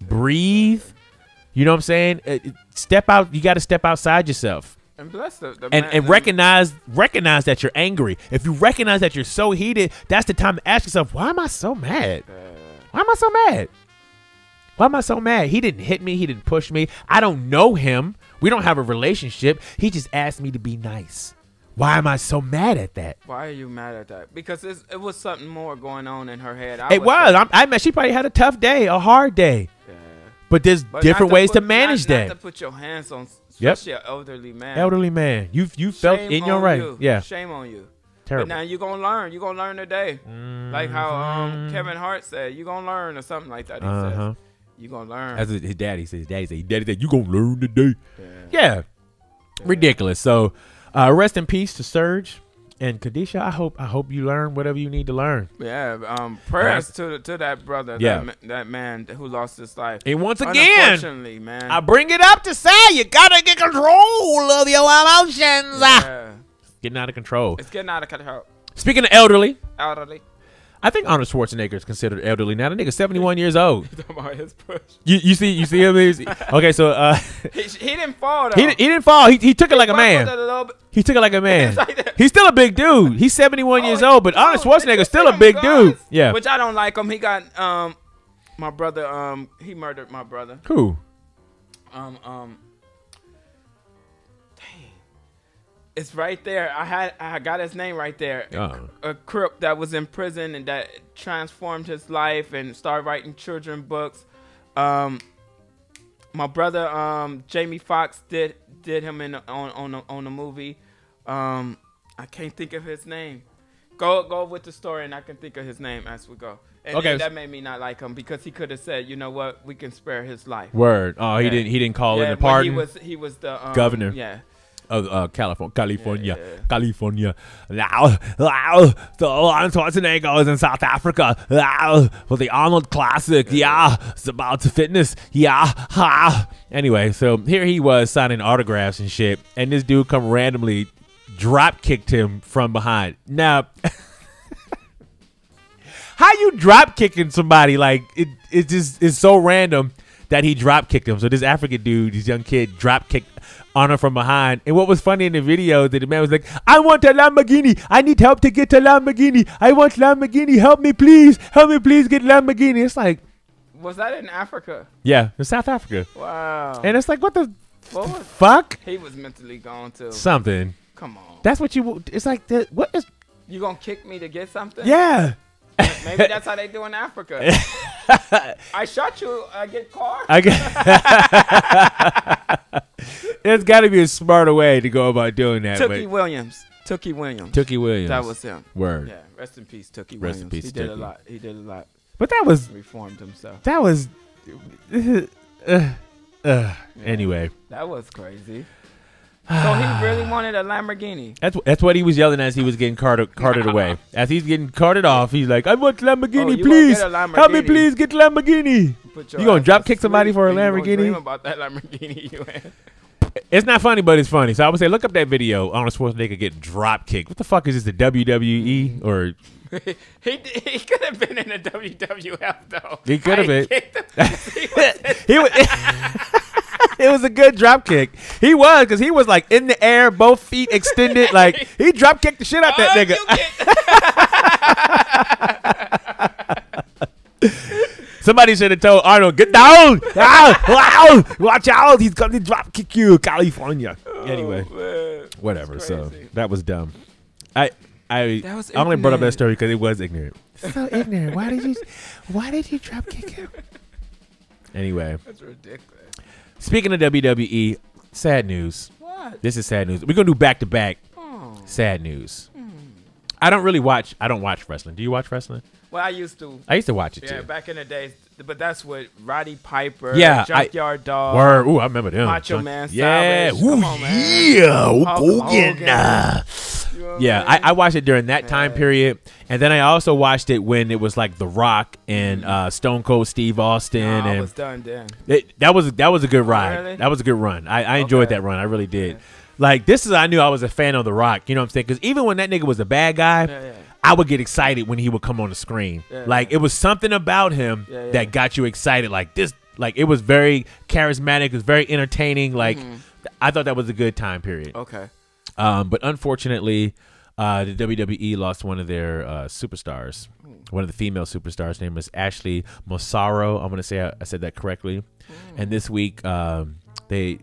Breathe. You know what I'm saying? Step out. You got to step outside yourself. And bless the and recognize that you're angry. If you recognize that you're so heated, that's the time to ask yourself, why am I so mad? Why am I so mad? Why am I so mad? He didn't hit me. He didn't push me. I don't know him. We don't have a relationship. He just asked me to be nice. Why am I so mad at that? Why are you mad at that? Because it was something more going on in her head. I mean, she probably had a tough day, a hard day. Yeah. But there's different ways to manage that. Not to put your hands on, especially an elderly man. Elderly man. You felt in your right. Yeah. Shame on you. Terrible. But now you're going to learn. You're going to learn today. Like how Kevin Hart said, you're going to learn, or something like that. He says, you're going to learn. That's what his daddy said. His daddy said, you're going to learn today. Yeah. Ridiculous. So rest in peace to Serge. And Kadisha, I hope you learn whatever you need to learn. Yeah, prayers to that brother, that man who lost his life. And once again, unfortunately, man, I bring it up to say you gotta get control of your emotions. Yeah. It's getting out of control. It's getting out of control. Speaking of elderly, I think Arnold Schwarzenegger is considered elderly now. The nigga's 71 years old. You talking about his push? You see him? Okay, so he didn't fall though. He didn't fall. He took it like a man. He took it like a man. He's still a big dude. He's 71 years old, but Arnold Schwarzenegger's still a big dude. Yeah. Which I don't like him. He got my brother. He murdered my brother. Who? It's right there. I got his name right there. A Crip that was in prison and that transformed his life and started writing children books. My brother Jamie Foxx did him on the movie. I can't think of his name. Go with the story and I can think of his name as we go. And okay, that made me not like him because he could have said, you know what, we can spare his life. Word. Oh, he didn't call in the pardon. He was the governor. Yeah. Of California. Now, so Arnold Schwarzenegger is in South Africa for the Arnold Classic. Yeah, it's about fitness. Yeah. Anyway, so here he was signing autographs and shit, and this dude come randomly drop kicked him from behind. Now, how you drop kicking somebody? Like it just is so random that he drop kicked him. So this African dude, this young kid, drop kicked Arnold from behind. And what was funny in the video that the man was like, I want a Lamborghini. I need help to get a Lamborghini. I want Lamborghini. Help me, please. Help me, please get Lamborghini. It's like, was that in Africa? Yeah, in South Africa. Wow. And it's like, what the fuck? He was mentally gone too. Something. Come on. That's what you. It's like that. What is? You gonna kick me to get something? Yeah. Maybe that's how they do in Africa. I shot you. I get car. There's got to be a smarter way to go about doing that. Tookie Williams. That was him. Word. Yeah. Rest in peace, Tookie Williams. Rest in peace, he did a lot. But that was reformed himself. That was. Anyway. That was crazy. So he really wanted a Lamborghini. That's what he was yelling as he was getting carted away. As he's getting carted off, he's like, I want Lamborghini, please. Help me, please, get Lamborghini. You going to drop kick somebody for a Lamborghini? Dream about that Lamborghini you had. It's not funny, but it's funny. So I would say, look up that video. Arnold Schwarzenegger getting drop kicked. What the fuck is this, the WWE? Or he could have been in the WWF, though. He could have been. He was... It was a good drop kick. He was, because he was like in the air, both feet extended. Like he drop kicked the shit out that nigga. Somebody should have told Arnold, get down. Watch out. He's going to drop kick you, California. Anyway, whatever. So that was dumb. I only brought up that story because it was ignorant. So ignorant. Why did you drop kick him? Anyway. That's ridiculous. Speaking of WWE, sad news. What? This is sad news. We're going to do back-to-back sad news. I don't watch wrestling. Do you watch wrestling? Well, I used to. I used to watch it, too. Yeah, back in the days, but that's what Roddy Piper, Yeah, Junkyard Dog. Word. Ooh, I remember them. Macho Man Yeah. Savage. Ooh, Come on, man. yeah. Hogan. You know Yeah, I watched it during that time period, and then I also watched it when it was like The Rock and Stone Cold Steve Austin. No, I and was done then. that was a good ride. Really? That was a good run. I enjoyed that run. I really did. Like, this is, I knew I was a fan of The Rock. You know what I'm saying? Because even when that nigga was a bad guy, I would get excited when he would come on the screen. Like, it was something about him that got you excited. Like, this, like, it was very charismatic. It was very entertaining. Like, I thought that was a good time period. Okay. But unfortunately, the WWE lost one of their superstars, one of the female superstars. Her name was Ashley Massaro. I'm going to say I said that correctly. And this week, they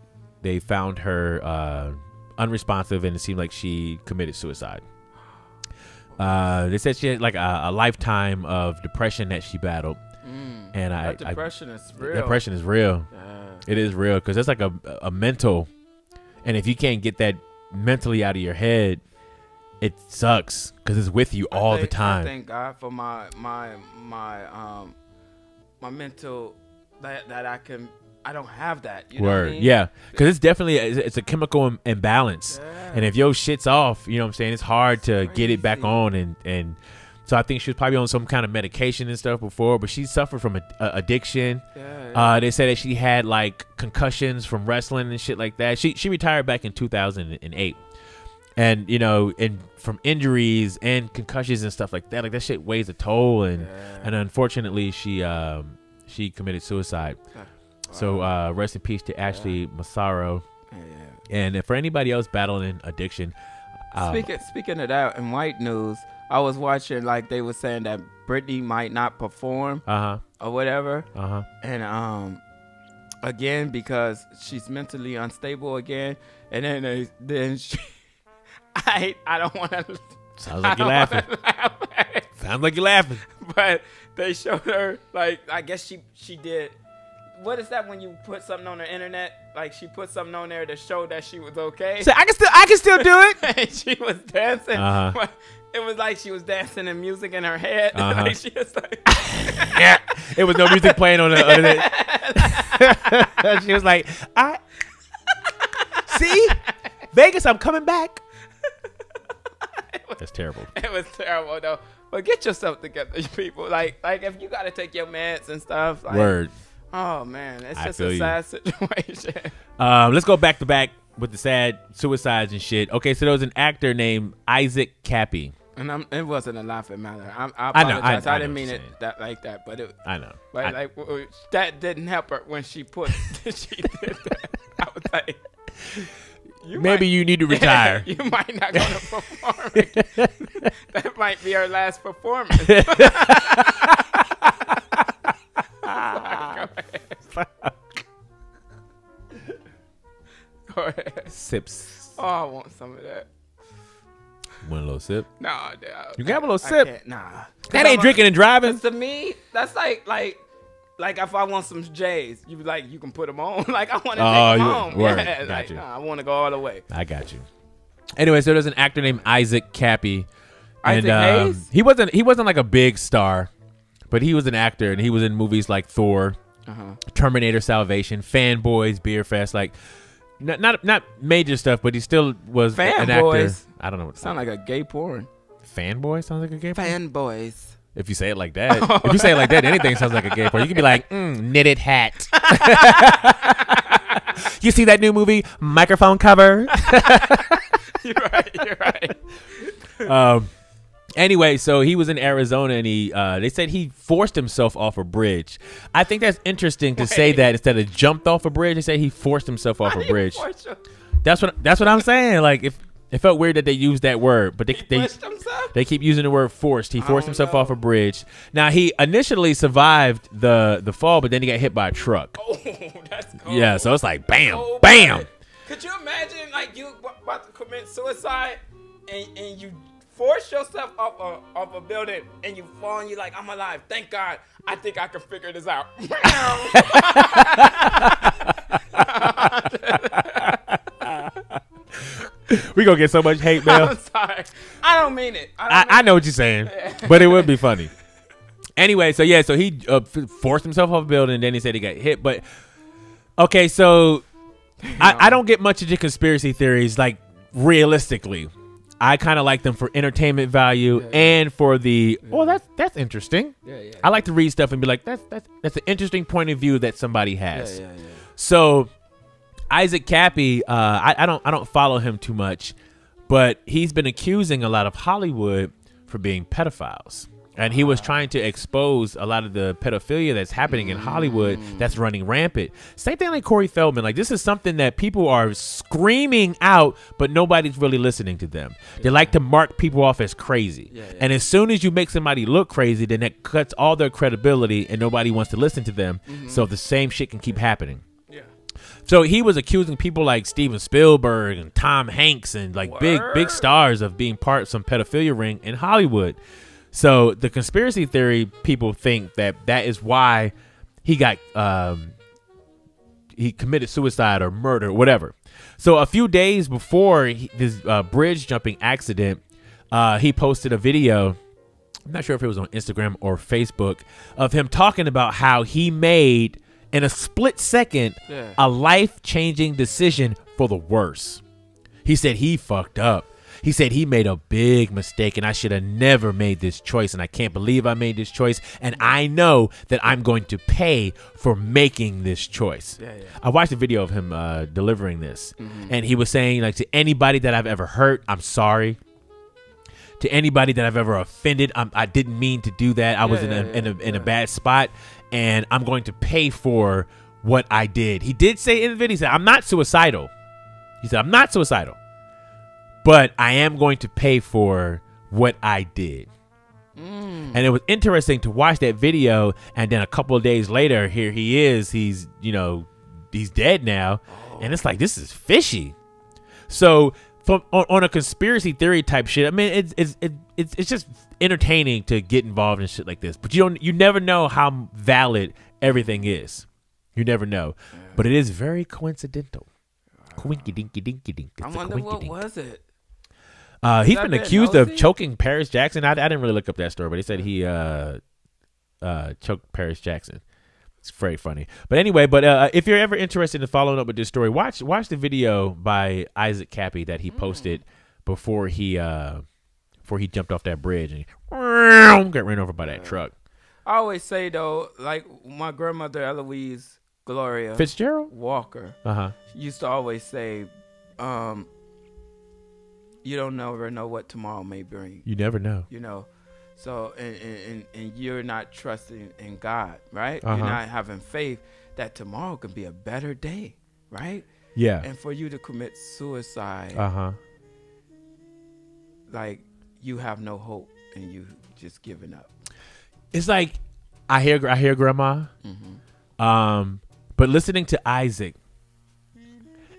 found her unresponsive, and it seemed like she committed suicide. They said she had like a lifetime of depression that she battled. And that depression is real. Depression is real. It is real because it's like a mental, and if you can't get that mentally out of your head, it sucks because it's with you all the time. I thank God for my mental that I don't have that. You know what I mean? Yeah, because it's definitely it's a chemical imbalance, and if your shit's off, you know what I'm saying, it's hard to get it back on, and so I think she was probably on some kind of medication and stuff before, but she suffered from addiction. They said that she had like concussions from wrestling and shit like that. She retired back in 2008, and you know, and from injuries and concussions and stuff like that shit weighs a toll, and unfortunately she committed suicide. So rest in peace to Ashley Massaro. And for anybody else battling addiction, speaking of that, in white news, I was watching, like, they were saying that Britney might not perform or whatever. And again, because she's mentally unstable again. And then she, I don't want to. Sounds like you're laughing. Sounds like you're laughing. But they showed her, like, I guess she did. What is that when you put something on the internet? Like, she put something on there to show that she was okay. So I can still do it. And she was dancing. It was like she was dancing and music in her head. Like, she was like, yeah, it was no music playing on the other day. She was like, see, Vegas, I'm coming back. That's terrible. It was terrible though. But get yourself together, you people. Like if you gotta take your meds and stuff. Like, word. Oh man, it's just a sad situation. Let's go back to back with the sad suicides and shit. Okay, so there was an actor named Isaac Kappy. And it wasn't a laughing matter. I apologize. I didn't mean it like that, but it. I know. But that didn't help her when she did that. I was like, maybe you need to retire. You might not go to perform. That might be her last performance. Go ahead. Sips. Oh, I want some of that. Want a little sip? Nah, you can have a little sip. Nah, that ain't drinking and driving. To me, that's like if I want some J's, you can put them on. Like, I want to take them home. Word. Yeah, Got you. Nah, I want to go all the way. I got you. Anyway, so there's an actor named Isaac Kappy. Isaac Hayes? He wasn't like a big star, but he was an actor, and he was in movies like Thor, Terminator Salvation, Fanboys, Beer Fest, like not major stuff, but he still was an actor. I don't know. Sound like a gay porn. Fanboy sounds like a gay porn? Fanboys. If you say it like that. If you say it like that, anything sounds like a gay porn. You can be like, knitted hat. You see that new movie, Microphone Cover? You're right. Anyway, so he was in Arizona, and they said he forced himself off a bridge. I think that's interesting to say that instead of jumped off a bridge. They say he forced himself off a bridge. That's what I'm saying. Like, if it felt weird that they used that word, but they keep using the word forced. He forced himself off a bridge. Now, he initially survived the fall, but then he got hit by a truck. Oh, that's cool. Yeah, so it's like bam, bam. Could you imagine, like, you about to commit suicide and you force yourself off a building and you fall and you're like, I'm alive. Thank God. I think I can figure this out. We gonna get so much hate mail. I'm sorry. I don't mean it. I know what you're saying, but it would be funny. Anyway, so yeah, so he forced himself off a building, and then he said he got hit. But okay, so I don't get much into conspiracy theories. Like realistically, I kind of like them for entertainment value and for the that's interesting. I like to read stuff and be like that's an interesting point of view that somebody has. So Isaac Kappy, I don't follow him too much, but he's been accusing a lot of Hollywood for being pedophiles. And he was trying to expose a lot of the pedophilia that's happening in Hollywood that's running rampant. Same thing like Corey Feldman. Like, this is something that people are screaming out, but nobody's really listening to them. They like to mark people off as crazy. And as soon as you make somebody look crazy, then that cuts all their credibility and nobody wants to listen to them. So the same shit can keep happening. So he was accusing people like Steven Spielberg and Tom Hanks and like big stars of being part of some pedophilia ring in Hollywood. So the conspiracy theory people think that is why he got he committed suicide or murder, whatever. So a few days before this bridge jumping accident, he posted a video. I'm not sure if it was on Instagram or Facebook of him talking about how he made in a split second a life-changing decision for the worse. He said he fucked up. He said he made a big mistake and I should have never made this choice. And I can't believe I made this choice. And I know that I'm going to pay for making this choice. I watched a video of him delivering this. And he was saying, like, to anybody that I've ever hurt, I'm sorry. To anybody that I've ever offended, I didn't mean to do that. I was in a bad spot. And I'm going to pay for what I did. He did say in the video, he said, I'm not suicidal. He said, I'm not suicidal. But I am going to pay for what I did. And it was interesting to watch that video. And then a couple of days later, here he is. He's dead now. And it's like, this is fishy. So on a conspiracy theory type shit, I mean, it's just entertaining to get involved in shit like this. But you never know how valid everything is. You never know. But it is very coincidental. Quinky dinky dinky dink. I wonder what was it? He's been accused of choking Paris Jackson. I didn't really look up that story, but he said he choked Paris Jackson. It's very funny. But anyway, if you're ever interested in following up with this story, watch the video by Isaac Kappy that he posted before he jumped off that bridge and got ran over by that truck. I always say though, like my grandmother Eloise Gloria Fitzgerald Walker used to always say, you don't never know what tomorrow may bring. You never know. You know, so and you're not trusting in God, right? You're not having faith that tomorrow can be a better day, right? Yeah. And for you to commit suicide, like you have no hope and you just giving up. It's like I hear grandma, but listening to Isaac.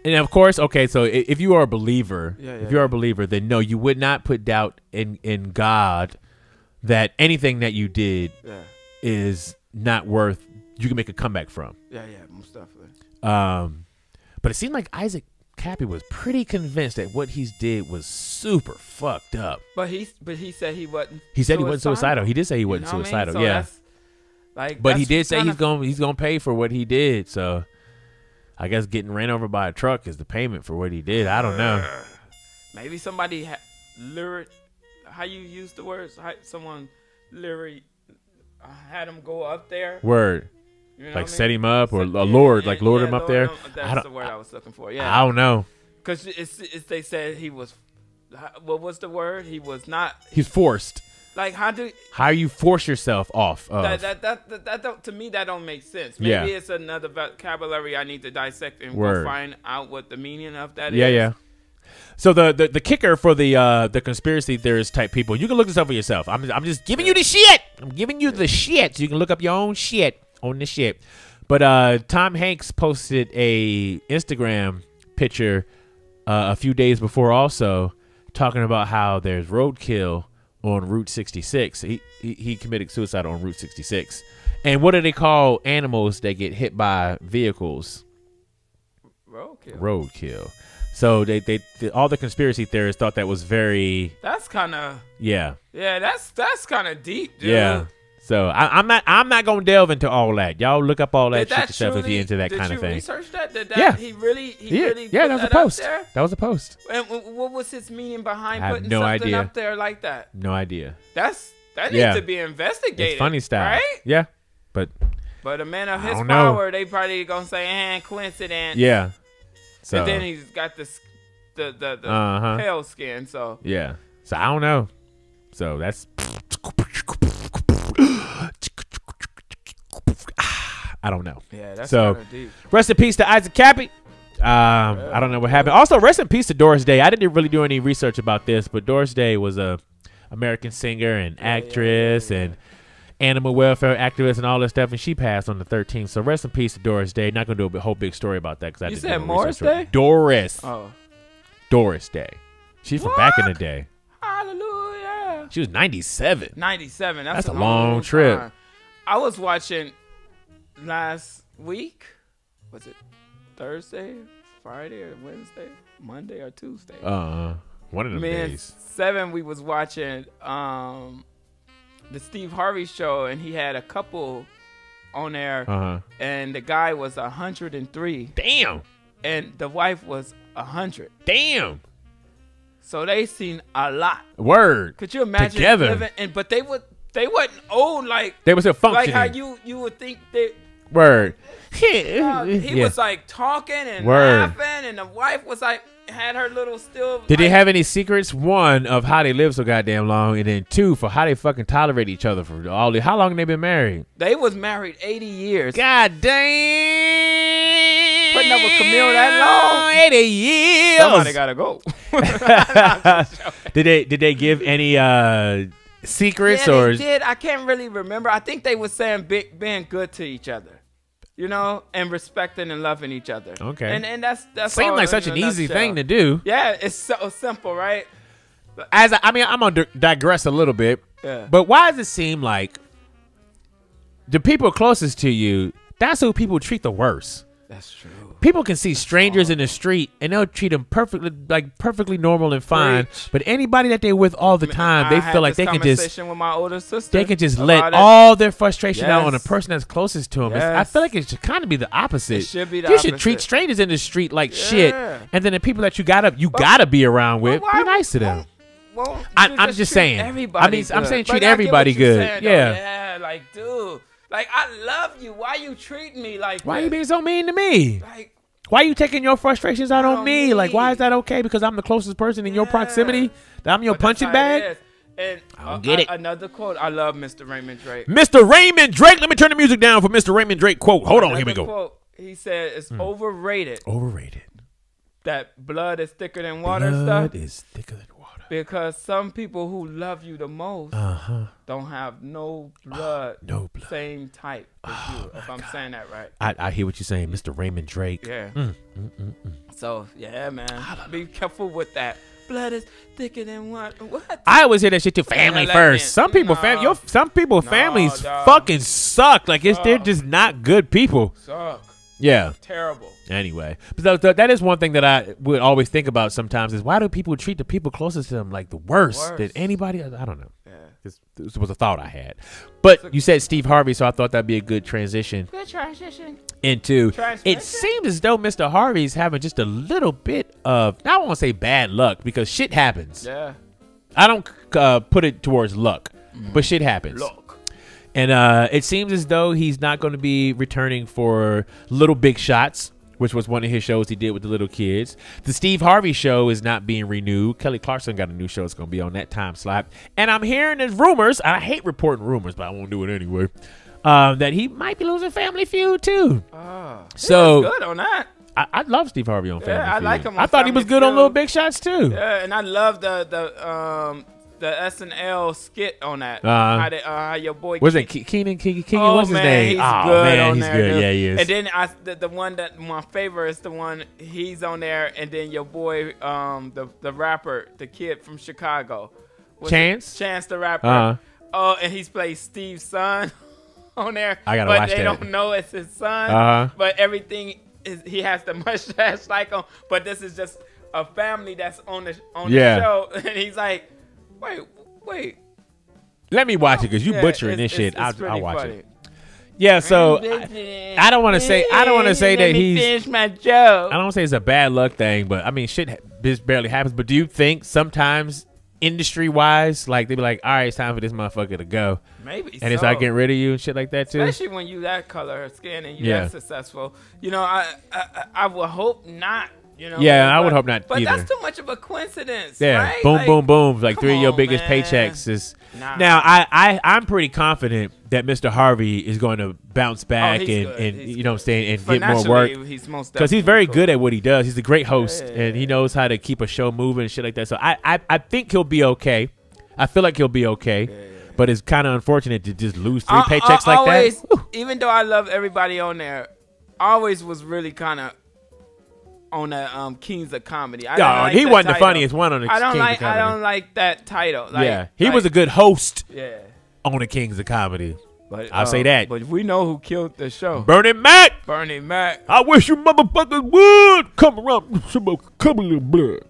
And of course, okay, so if you are a believer, then no, you would not put doubt in God that anything that you did is not worth, you can make a comeback from. Yeah, most definitely. But it seemed like Isaac Kappy was pretty convinced that what he did was super fucked up. But he said he wasn't. He said he wasn't suicidal. He did say he wasn't suicidal. I mean? So but he did say he's gonna pay for what he did. So I guess getting ran over by a truck is the payment for what he did. I don't know. Maybe somebody lured. How you use the words? Someone literally had him go up there. Word. You know like set him up or lured him up there. That's the word I was looking for. Yeah. I don't know. Because they said he was. What was the word? He was not. He's forced. Like how you force yourself off of that don't, to me that don't make sense. Maybe it's another vocabulary I need to dissect and go find out what the meaning of that is. Yeah. So the kicker for the conspiracy theorist type people, you can look this up for yourself. I'm just giving you the shit. I'm giving you the shit so you can look up your own shit on the shit. But Tom Hanks posted a Instagram picture a few days before also talking about how there's roadkill on Route 66. He committed suicide on Route 66. And what do they call animals that get hit by vehicles? Roadkill. So they all the conspiracy theorists thought that was very. That's kind of. Yeah. Yeah, that's kind of deep, dude. Yeah. So I'm not gonna delve into all that. Y'all look up all that shit yourself if you're into that kind of thing. Did you research that? Yeah. He really that was a post. That was a post. And what was his meaning behind I have putting no something idea. up there like that? No idea. That needs to be investigated. It's funny style. Right? Yeah. But a man of his don't power, know. they probably gonna say, coincidence. Yeah. So And then he's got the pale skin. So yeah. So I don't know. So that's. I don't know. Yeah, that's so. kind of deep. Rest in peace to Isaac Kappy. I don't know what happened. Also, rest in peace to Doris Day. I didn't really do any research about this, but Doris Day was a American singer and actress and animal welfare activist and all this stuff, and she passed on the 13th. So rest in peace to Doris Day. Not gonna do a whole big story about that because I didn't. You said Morris Day? Doris. Oh, Doris Day. She's from back in the day. Hallelujah. She was 97. 97. That's a long trip. Time. I was watching last week. Was it Thursday, Friday, or Wednesday, Monday, or Tuesday? One of them days. 7, we was watching the Steve Harvey show, and he had a couple on there, and the guy was 103. Damn. And the wife was 100. Damn. So they seen a lot. Word. Could you imagine together living? But they wasn't old like they was still functioning. Like how you would think they. Word. He was like talking and laughing, and the wife was like had her little still. Did they have any secrets? One, of how they lived so goddamn long, and then 2, for how they fucking tolerate each other for all the. How long they been married? They was married 80 years. God damn. Putting up with Camille that long. 80 years. Somebody gotta go. Did they give any secrets They did. I can't really remember. I think they was saying being good to each other. And respecting and loving each other. Okay. And that's seemed like such an easy thing to do. Yeah, it's so simple, right? I'm gonna digress a little bit. Yeah. But why does it seem like the people closest to you, that's who people treat the worst? That's true. People can see strangers in the street and they'll treat them perfectly normal and fine. Preach. But anybody that they with all the time, they feel like they can just with my older sister. They can just let all their frustration out on the person that's closest to them. Yes. I feel like it should kind of be the opposite. It should be the you opposite. should treat strangers in the street like shit, and then the people that you gotta be around with, be nice to them. I'm just saying. I'm saying treat everybody good. Yeah, like dude. Like, I love you. Why you treating me like Why you being so mean to me? Like, why you taking your frustrations out on me? Like, why is that okay? Because I'm the closest person in your proximity? That I'm your punching bag? And I don't get it. Another quote. I love Mr. Raymond Drake. Mr. Raymond Drake. Let me turn the music down for Mr. Raymond Drake quote. Hold on. Here we go. Quote, he said it's overrated. Overrated. That blood is thicker than water stuff. Blood is thicker than water. Because some people who love you the most don't have no blood, same type as you, if I'm saying that right. I hear what you're saying, Mr. Raymond Drake. Yeah. So, yeah, man. Be careful with that. Blood is thicker than water. What? I always hear that shit too. Family first. Some people, families fucking suck. Like, they're just not good people. Suck. Yeah. Terrible. Anyway, but that is one thing that I would always think about sometimes is why do people treat the people closest to them like the worst than anybody? I don't know. Yeah. This was a thought I had. But you said Steve Harvey, so I thought that'd be a good transition. Into it seems as though Mr. Harvey's having just a little bit of, I don't want to say bad luck because shit happens. Yeah. I don't put it towards luck, but shit happens. Luck. And it seems as though he's not going to be returning for Little Big Shots, which was one of his shows he did with the little kids. The Steve Harvey show is not being renewed. Kelly Clarkson got a new show. It's going to be on that time slot. And I'm hearing there's rumors. I hate reporting rumors, but I won't do it anyway. That he might be losing Family Feud, too. So good on that. I love Steve Harvey on Family Feud. I like him on I thought he was good on Little Big Shots, too. Yeah, and I love the SNL skit on that. How your boy was it Keenan? Oh, what's his name? He's good man, on he's there, good. dude. Yeah, he is. And then the one that my favorite is the one he's on there, and then your boy, the rapper, the kid from Chicago, Chance the rapper. Oh, and he's played Steve's son on there. I gotta watch that. But they don't know it's his son. But everything is he has the mustache like him. But this is just a family that's on the show, and he's like. Wait. Let me watch it because you butchering this shit. I'll watch funny. it. Yeah, so I don't want to say that he's. Finish my joke. I don't want to say it's a bad luck thing, but I mean, shit barely happens. But do you think sometimes industry wise, like they be like, all right, it's time for this motherfucker to go, maybe, and they start getting rid of you and shit like that too? Especially when you that color skin and you that successful. You know, I would hope not. You know, yeah, I would hope not but either. That's too much of a coincidence. Yeah, right? boom, like, boom, boom. Like 3 of your biggest man. paychecks is. Now, I'm pretty confident that Mr. Harvey is going to bounce back and you know what I'm saying, and get more work. Because he's very good at what he does. He's a great host, and he knows how to keep a show moving and shit like that. So I think he'll be okay. I feel like he'll be okay. But it's kind of unfortunate to just lose 3 paychecks like always, that. Even though I love everybody on there, I always was really kind of on the Kings of Comedy. He wasn't the funniest one on the Kings of Comedy. I don't like that title. Like, he was a good host. Yeah. On the Kings of Comedy. But, I'll say that. But we know who killed the show. Bernie Mac. Bernie Mac. I wish you motherfuckers would come around. Come a little blood.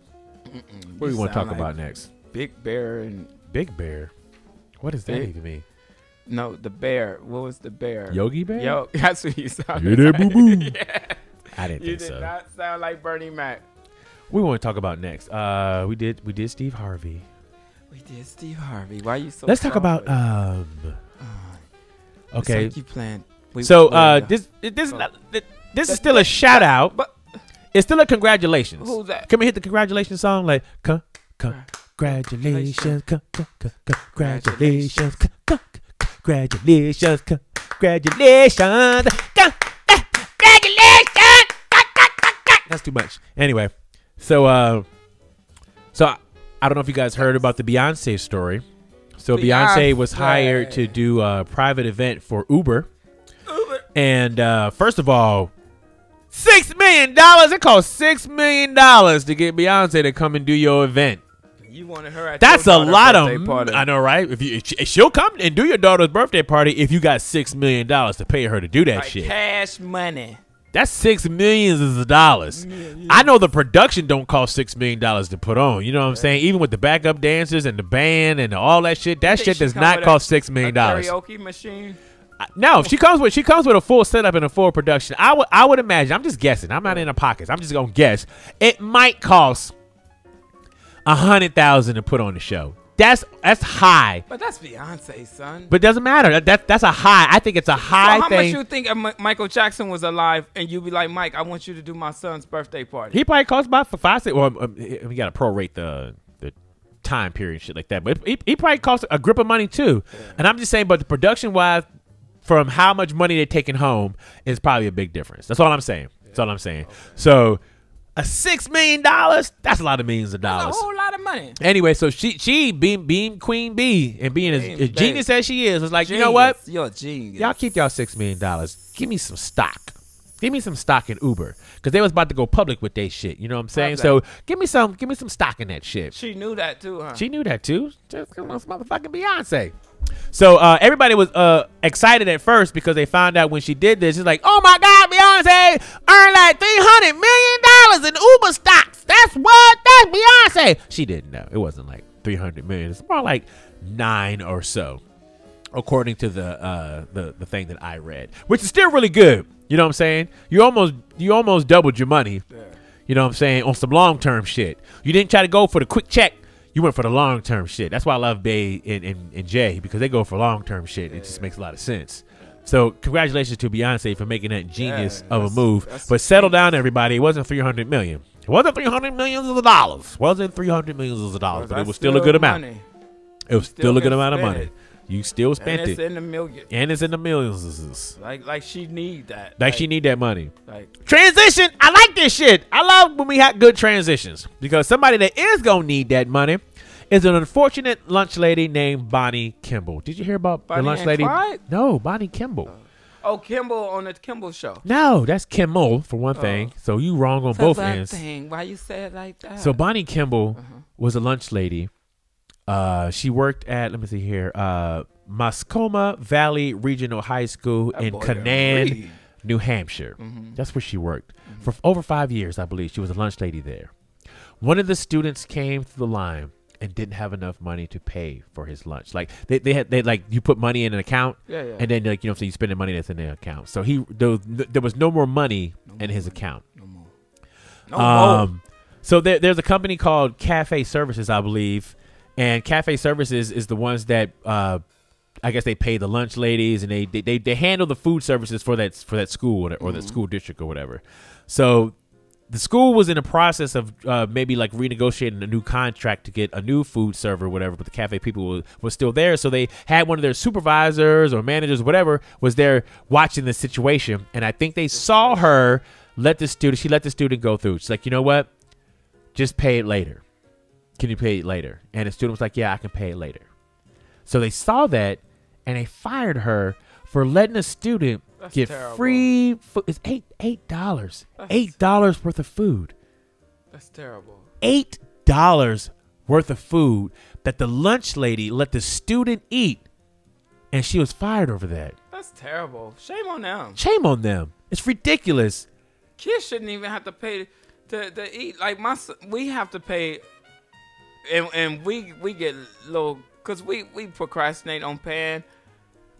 What do you want to talk about next? Big Bear and Big Bear. What does that mean to me? No, the bear. What was the bear? Yogi Bear? Yo, that's what you sounded like. Boo boo. Yeah. I didn't think so. You did not sound like Bernie Mac. We want to talk about next. We did Steve Harvey. We did Steve Harvey. Why are you so? Let's talk about okay. Like you planned. This is still a shout out. But it's still a congratulations. Who's that? Can we hit the congratulations song? Like congratulations, congratulations, congratulations, congratulations. That's too much. Anyway, so I don't know if you guys heard about the Beyoncé story. So Beyonce was hired to do a private event for Uber. And first of all, $6 million. It cost $6 million to get Beyonce to come and do your event. You wanted her at That's your a lot of party. I know, right? She'll come and do your daughter's birthday party if you got $6 million to pay her to do that shit. Cash money. That's $6 million of dollars. I know the production don't cost $6 million to put on. You know what I'm saying? Even with the backup dancers and the band and all that shit, that shit does not cost $6 million. Karaoke machine. No, she comes with a full setup and a full production. I would imagine. I'm just guessing. I'm not in her pockets. I'm just gonna guess. It might cost $100,000 to put on the show. That's high. But that's Beyonce, son. But it doesn't matter. That's a high. I think it's a high so how thing. much you think if Michael Jackson was alive and you'd be like, Mike, I want you to do my son's birthday party? He probably cost about $5. Well, we got to prorate the time period and shit like that. But he probably cost a grip of money too. Yeah. And I'm just saying, but the production wise, from how much money they're taking home is probably a big difference. That's all I'm saying. That's all I'm saying. Okay. So a $6 million, that's a lot of millions of dollars. That's a whole lot of money. Anyway, so she being Queen Bee and being as genius as she is, was like, genius. You know what? You're a genius. Y'all keep y'all $6 million. Give me some stock. Give me some stock in Uber. Because they was about to go public with their shit. You know what I'm saying? So give me some stock in that shit. She knew that too, huh? She knew that too. Just come on, motherfucking Beyonce. So everybody was excited at first because they found out when she did this. It's like, oh my God, Beyonce earned like $300 million in Uber stocks. That's Beyonce. She didn't know. It wasn't like $300 million. It's more like 9 or so, according to the thing that I read, which is still really good. You know what I'm saying? You almost doubled your money. Yeah. You know what I'm saying? On some long term shit. You didn't try to go for the quick check. You went for the long term shit. That's why I love Bay and Jay, because they go for long term shit. It just makes a lot of sense. So congratulations to Beyonce for making that genius of a move. But settle down, everybody. It wasn't $300 million. It wasn't $300 million of dollars. Wasn't $300 million of dollars, but it was still a good amount. It was still a good amount of money. You still spent it. And it's in the millions. And it's in the millions. Like she need that. Like she need that money. Like transition. I like this shit. I love when we have good transitions, because somebody that is gonna need that money is an unfortunate lunch lady named Bonnie Kimball. Did you hear about the lunch lady? Clyde? No, Bonnie Kimball. Oh, Kimball on the Kimball show. No, that's Kimmel for one thing. So you wrong on both ends. Why you say it like that? So Bonnie Kimball was a lunch lady. She worked at, let me see here, Mascoma Valley Regional High School in Canaan, New Hampshire. That's where she worked for over 5 years, I believe. She was a lunch lady there. One of the students came through the line and didn't have enough money to pay for his lunch. Like they like you put money in an account, and then like so you spend the money that's in the account. So there was no more money in his account. No more. So there's a company called Cafe Services, I believe, and Cafe Services is the ones that I guess they pay the lunch ladies, and they handle the food services for that school or the school district or whatever. So the school was in a process of maybe like renegotiating a new contract to get a new food server or whatever, but the cafe people was still there. So they had one of their supervisors or managers, whatever, was there watching the situation. And I think they saw her let the student go through. She's like, you know what? Just pay it later. Can you pay it later? And the student was like, yeah, I can pay it later. So they saw that and they fired her for letting a student get free food. It's $8. $8 worth of food. That's terrible. $8 worth of food that the lunch lady let the student eat, and she was fired over that. That's terrible. Shame on them. Shame on them. It's ridiculous. Kids shouldn't even have to pay to eat. Like we have to pay, and we get little because we procrastinate on paying.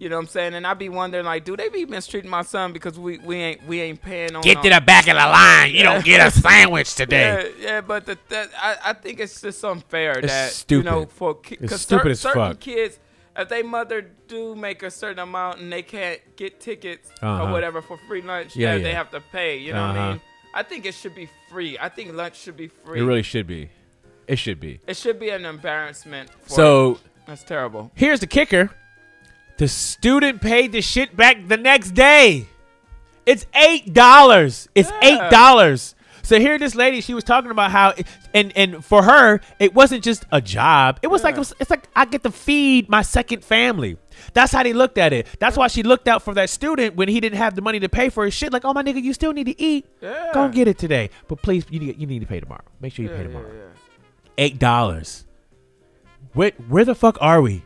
You know what I'm saying? And I be wondering, like, do they be mistreating my son because we ain't paying on? Get to the back of the line. You don't get a sandwich today. Yeah, but I think it's just unfair it's stupid. You know, for it's stupid as certain fuck. kids, if they mother do make a certain amount and they can't get tickets or whatever for free lunch, they have to pay. You know what I mean? I think it should be free. I think lunch should be free. It really should be. It should be. It should be an embarrassment. That's terrible. Here's the kicker. The student paid the shit back the next day. It's $8. It's $8. So here, this lady, she was talking about how, and for her, it wasn't just a job. It was like it's like I get to feed my second family. That's how they looked at it. That's why she looked out for that student when he didn't have the money to pay for his shit. Like, oh my nigga, you still need to eat. Go and get it today, but please, you need to pay tomorrow. Make sure you pay tomorrow. $8. Where the fuck are we?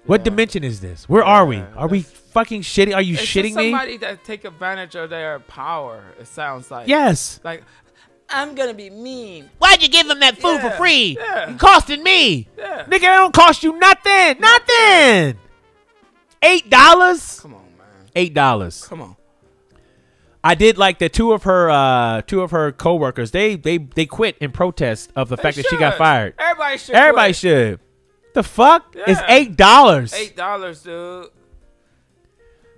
What dimension is this? Where are we? Are we fucking shitting? Are you shitting me? Somebody that take advantage of their power. It sounds like. Yes. Like, I'm gonna be mean. Why'd you give him that food for free? It costing me. Nigga, it don't cost you nothing. Nothing. $8. Come on, man. $8. Come on. I did like that. Two of her coworkers. They quit in protest of the fact that she got fired. Everybody should. The fuck? It's $8. $8, dude.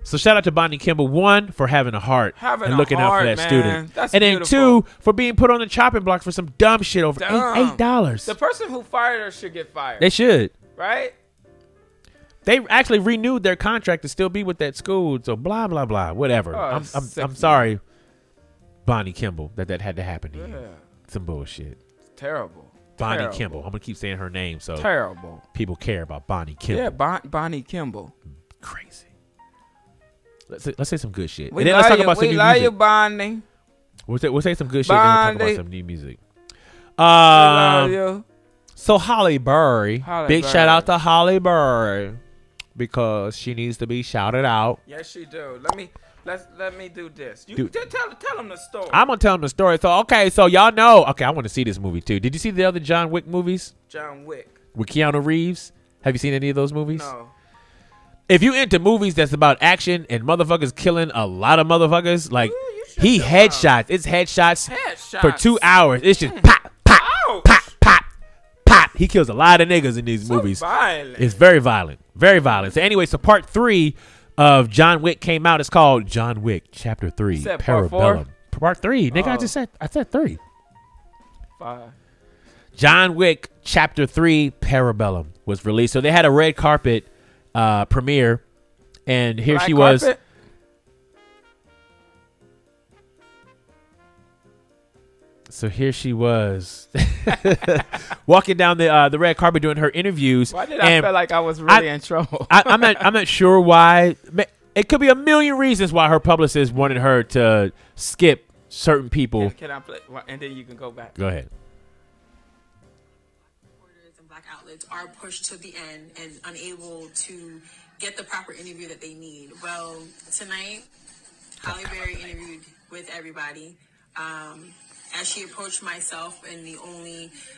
So shout out to Bonnie Kimball, one, for having a heart and looking out for that student. That's and then beautiful. two, for being put on the chopping block for some dumb shit over $8. The person who fired her should get fired. They should. Right? They actually renewed their contract to still be with that school. So blah, blah, blah. Whatever. I'm sorry, Bonnie Kimball, that had to happen to you. Some bullshit. It's terrible. Bonnie Kimball. I'm going to keep saying her name so people care about Bonnie Kimball. Yeah, Bonnie Kimball. Crazy. Let's say some good shit. And then let's talk about some new music. We love you, Bonnie. We'll say some good shit and then we'll talk about some new music. We love you. So Halle Berry. Big shout out to Halle Berry because she needs to be shouted out. Yes, she do. Let me do this. You tell them the story. I'm gonna tell them the story. So y'all know. Okay, I want to see this movie too. Did you see the other John Wick movies? John Wick with Keanu Reeves. Have you seen any of those movies? No. If you into movies that's about action and motherfuckers killing a lot of motherfuckers, like he headshots. It's headshots for 2 hours. It's just pop, pop, pop, pop, pop. He kills a lot of niggas in these movies. Violent. It's very violent. Very violent. So anyway, so part 3 of John Wick came out. It's called John Wick Chapter 3 Parabellum. Part 3. Nigga, I said 3. 5. John Wick Chapter 3 Parabellum was released. So they had a red carpet premiere, and here she was. So here she was walking down the red carpet doing her interviews. Why did I feel like I was really in trouble? I'm not sure why. It could be a million reasons why her publicist wanted her to skip certain people. Can I play? And then you can go back. Go ahead. Reporters and black outlets are pushed to the end and unable to get the proper interview that they need. Well, tonight, Halle Berry interviewed with everybody. as she approached myself and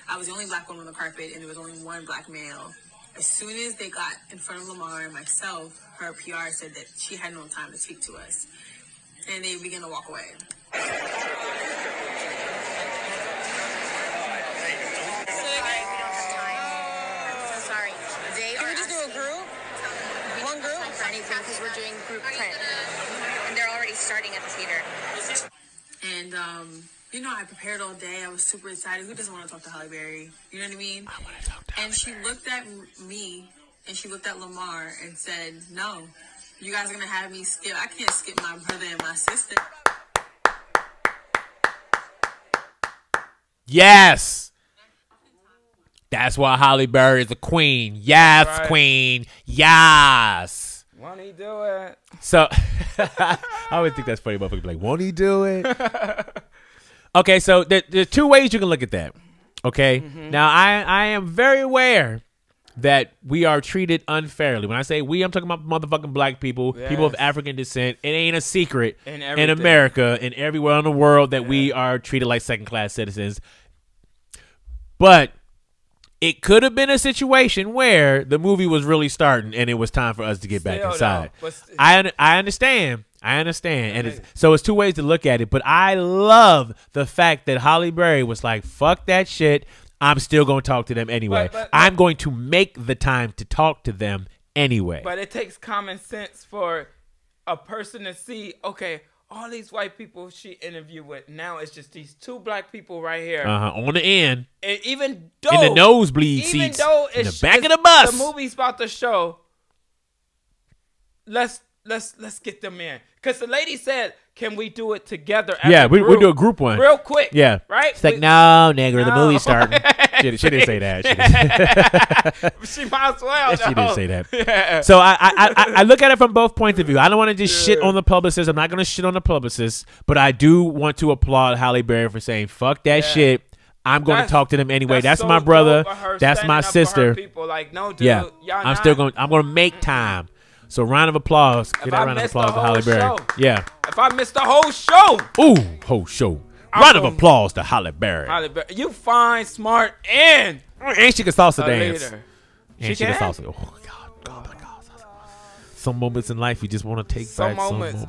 I was the only black woman on the carpet and there was only one black male. As soon as they got in front of Lamar and myself, her PR said that she had no time to speak to us. And they began to walk away. Sorry. Can we just do a group? One group? For anything, because we're doing group print. And they're already starting at the theater. And, you know, I prepared all day. I was super excited. Who doesn't want to talk to Halle Berry? You know what I mean? I want to talk to Halle And she looked at me, and she looked at Lamar and said, no, you guys are going to have me skip. I can't skip my brother and my sister. Yes. That's why Halle Berry is a queen. Yes, right. Queen. Yes. Won't he do it? So, I always think that's funny. Motherfuckers be like, won't he do it? Okay, so there's two ways you can look at that. Okay? Now, I am very aware that we are treated unfairly. When I say we, I'm talking about motherfucking black people, people of African descent. It ain't a secret in America and everywhere in the world that we are treated like second-class citizens. But it could have been a situation where the movie was really starting and it was time for us to get back inside. I understand. And so it's two ways to look at it. But I love the fact that Halle Berry was like, fuck that shit. I'm still going to talk to them anyway. But I'm going to make the time to talk to them anyway. But it takes common sense for a person to see, okay, all these white people she interviewed with, now it's just these two black people right here. On the end. And even though. In the nosebleed seats. In the back of the bus. The movie's about to show. Let's get them in. Because the lady said, can we do it together? Yeah, we'll do a group one. Real quick. Yeah. Right? It's like, no, nigga, the movie's starting. She didn't say that. She might as well. She didn't say that. Yeah. So I look at it from both points of view. I don't want to just shit on the publicist. I'm not going to shit on the publicist. But I do want to applaud Halle Berry for saying, fuck that shit. I'm going to talk to them anyway. That's so my brother. That's my sister. Like, no, dude, yeah. I'm going to make time. So round of applause. Get that round of applause to Halle Berry. Yeah. If I missed the whole show. Ooh, whole show. Round of applause to Halle Berry. Halle Berry. You fine, smart, and she can salsa dance. Leader. And she can salsa. Oh, God. Some moments in life you just want to take back some moments.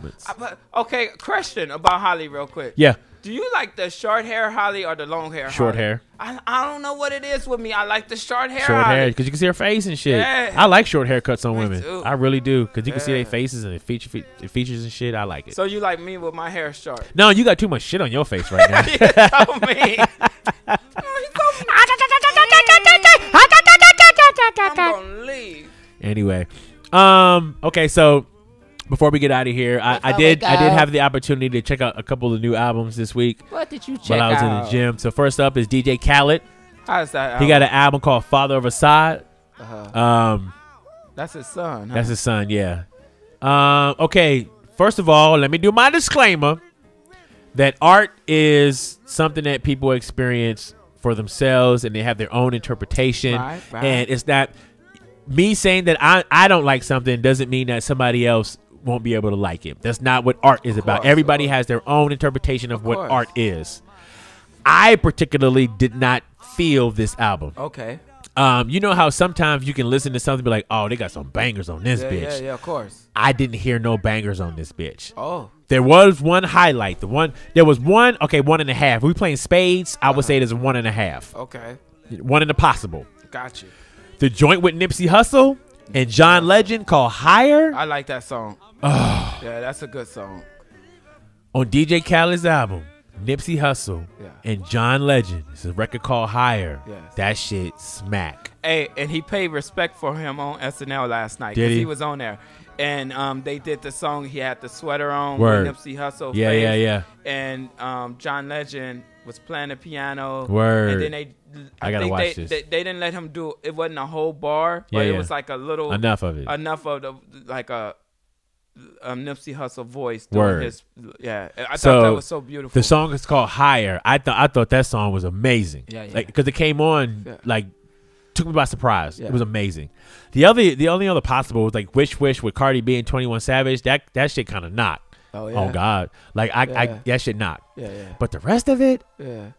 Okay, question about Halle real quick. Yeah. Do you like the short hair Halle or the long hair Short Halle? hair. I don't know what it is with me. I like the short hair Short Halle. hair, because you can see her face and shit. Yeah. I like short haircuts on women. Too. I really do, because you can see their faces and the features and shit. I like it. So you like me with my hair short? No, you got too much shit on your face right now. You're so mean. I'm gonna leave. Anyway, okay, so before we get out of here, I did have the opportunity to check out a couple of new albums this week. What did you check while I was in the gym? So first up is DJ Khaled. How's that? He got an album called Father of Assad. That's his son. Huh? That's his son. Yeah. Okay. First of all, let me do my disclaimer that art is something that people experience for themselves and they have their own interpretation. Right. And it's not me saying that I don't like something doesn't mean that somebody else won't be able to like it. That's not what art is about. Everybody has their own interpretation of what art is. I particularly did not feel this album. Okay. You know how sometimes you can listen to something and be like, oh, they got some bangers on this bitch. Yeah, of course. I didn't hear no bangers on this bitch. Oh. There was one highlight. There was one, okay, 1.5. We playing spades, I would say there's a 1.5. Okay. One in the possible. Got you. The joint with Nipsey Hussle and John Legend called Higher. I like that song. Oh. Yeah, that's a good song. On DJ Khaled's album, Nipsey Hussle and John Legend. It's a record called Higher. Yes. That shit smack. Hey, and he paid respect for him on SNL last night. Did he was on there. And they did the song. He had the sweater on Word. with Nipsey Hussle. Yeah. And John Legend was playing the piano. Word. And then I gotta watch this. They didn't let him do it. Wasn't a whole bar, but it was like a little enough of it. Enough of the like a Nipsey Hussle voice doing Word. his. Yeah, I thought that was so beautiful. The song is called Higher. I thought that song was amazing. Yeah. Like because it came on like took me by surprise. Yeah. It was amazing. The only other possible was like Wish Wish with Cardi B and 21 Savage. That shit kind of knocked. Oh yeah. Oh God, like I that shit knock. Yeah, yeah. But the rest of it, Yeah.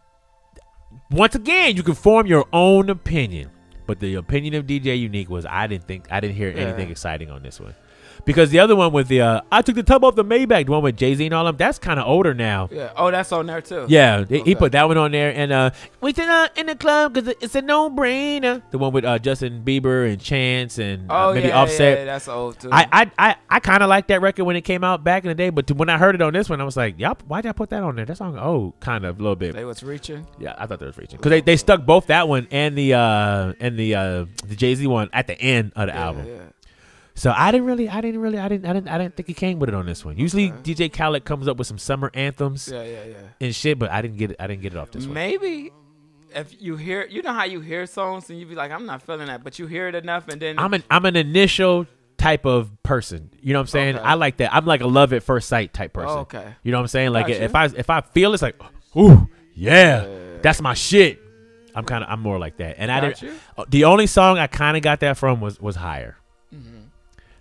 once again, you can form your own opinion. But the opinion of DJ Unique was I didn't hear anything exciting on this one. Because the other one with the I took the top off the Maybach, the one with Jay-Z and all them, that's kind of older now. Yeah. Oh, that's on there too. Yeah, he put that one on there. And we sit in the club because it's a no-brainer. The one with Justin Bieber and Chance and maybe Offset. Yeah, that's old too. I kind of liked that record when it came out back in the day. But when I heard it on this one, I was like, yup, why'd y'all put that on there? That song, kind of a little bit. They was reaching. Yeah, I thought they was reaching. Because they stuck both that one and the Jay-Z one at the end of the album. Yeah. So I didn't think he came with it on this one. Usually DJ Khaled comes up with some summer anthems and shit, but I didn't get it off this one. Maybe if you hear, you know how you hear songs and you be like, I'm not feeling that, but you hear it enough and then I'm an initial type of person. You know what I'm saying? I like that. I'm like a love at first sight type person. Oh, okay. You know what I'm saying? Like Gotcha. if I feel it's like, ooh, yeah, that's my shit. I'm more like that. And the only song I kind of got that from was Higher.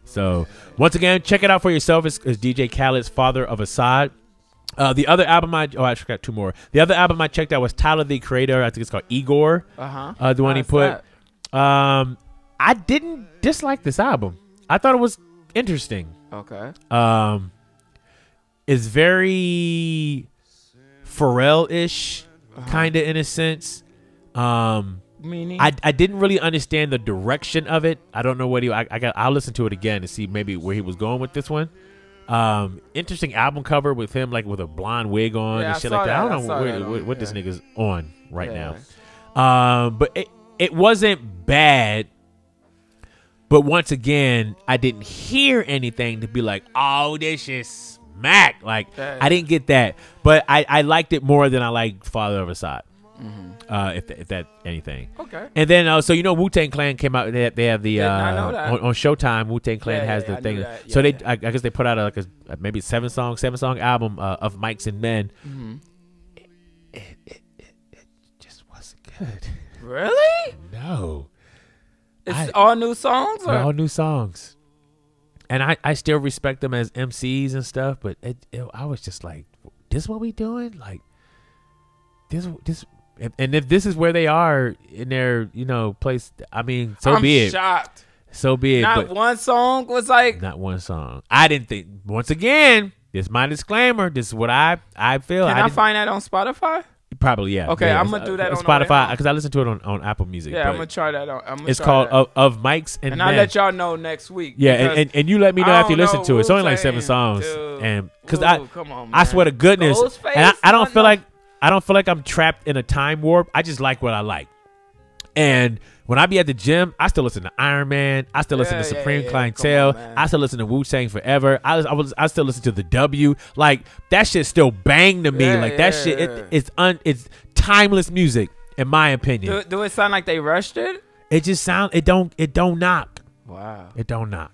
So once again, check it out for yourself. It's DJ Khaled's Father of Assad. The other album I actually got two more. The other album I checked out was Tyler the Creator. I think it's called Igor. The one he put. I didn't dislike this album. I thought it was interesting. Okay. It's very Pharrell-ish, kind of in a sense. Meaning? I didn't really understand the direction of it. I don't know what I'll listen to it again to see maybe where he was going with this one. Interesting album cover with him like with a blonde wig on and shit like that. I don't know what this nigga's on right now. But it wasn't bad. But once again, I didn't hear anything to be like, oh, this is smack. Like I didn't get that. But I liked it more than I liked Father of Assad. If that anything. Okay. And then so Wu-Tang Clan came out. They have the on Showtime. Wu-Tang Clan has the thing. So I guess they put out a maybe seven song album of Mics and Men. It just wasn't good. Really? No. It's all new songs. Or? All new songs. And I still respect them as MCs and stuff, but I was just like, this what we doing? Like this. And if this is where they are in their, place, I mean, so be it. I'm shocked. So be it. Not one song was like. Not one song. I didn't think. Once again, this is my disclaimer. This is what I feel. Can I find that on Spotify? Probably, yeah. Okay, yeah, I'm gonna do that on Spotify because I listen to it on Apple Music. Yeah, I'm gonna try that on. It's called of Mics and I'll Men. let y'all know next week. Yeah, and you let me know after you listen to it. It's only like 7 songs, and because I swear to goodness, and I don't feel like. I don't feel like I'm trapped in a time warp. I just like what I like. And when I be at the gym, I still listen to Iron Man. I still listen to Supreme Clientele. I still listen to Wu-Tang Forever. I still listen to the W. Like that shit still bang to me. Like that shit, it's timeless music in my opinion. Do it sound like they rushed it? It just it don't knock. Wow. It don't knock.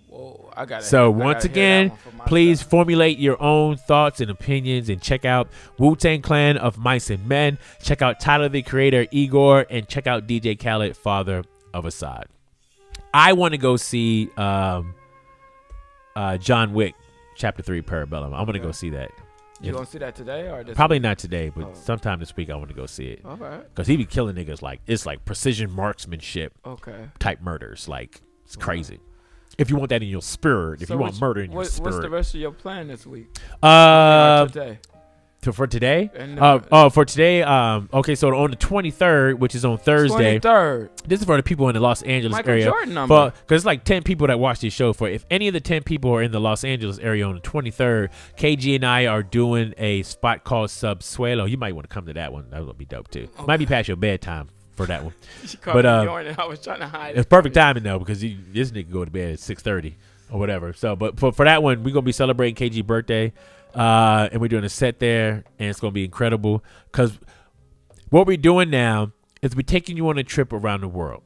Whoa, I got it. So once again, please formulate your own thoughts and opinions and check out Wu-Tang Clan of Mics and Men. Check out Tyler the Creator, Igor, and check out DJ Khaled, Father of Assad. I want to go see John Wick, Chapter 3, Parabellum. I'm going to go see that. You going to see that today? Or probably not today, but sometime this week I want to go see it. Okay. Because he be killing niggas like, it's like precision marksmanship type murders. Like, it's crazy. If you want that in your spirit, if you want murder in your spirit. What's the rest of your plan this week? Today? For today? For today, okay, so on the 23rd, which is on Thursday. 23rd. This is for the people in the Los Angeles Michael area. Jordan number. Because it's like 10 people that watch this show. For if any of the 10 people are in the Los Angeles area on the 23rd, KG and I are doing a spot called Subsuelo. You might want to come to that one. That would be dope too. Okay. Might be past your bedtime for that one. But I was trying to hide. It's perfect timing though because this nigga go to bed at 6:30 or whatever. So, but for that one, we're gonna be celebrating KG's birthday, and we're doing a set there, and it's gonna be incredible. Because what we're doing now is we're taking you on a trip around the world.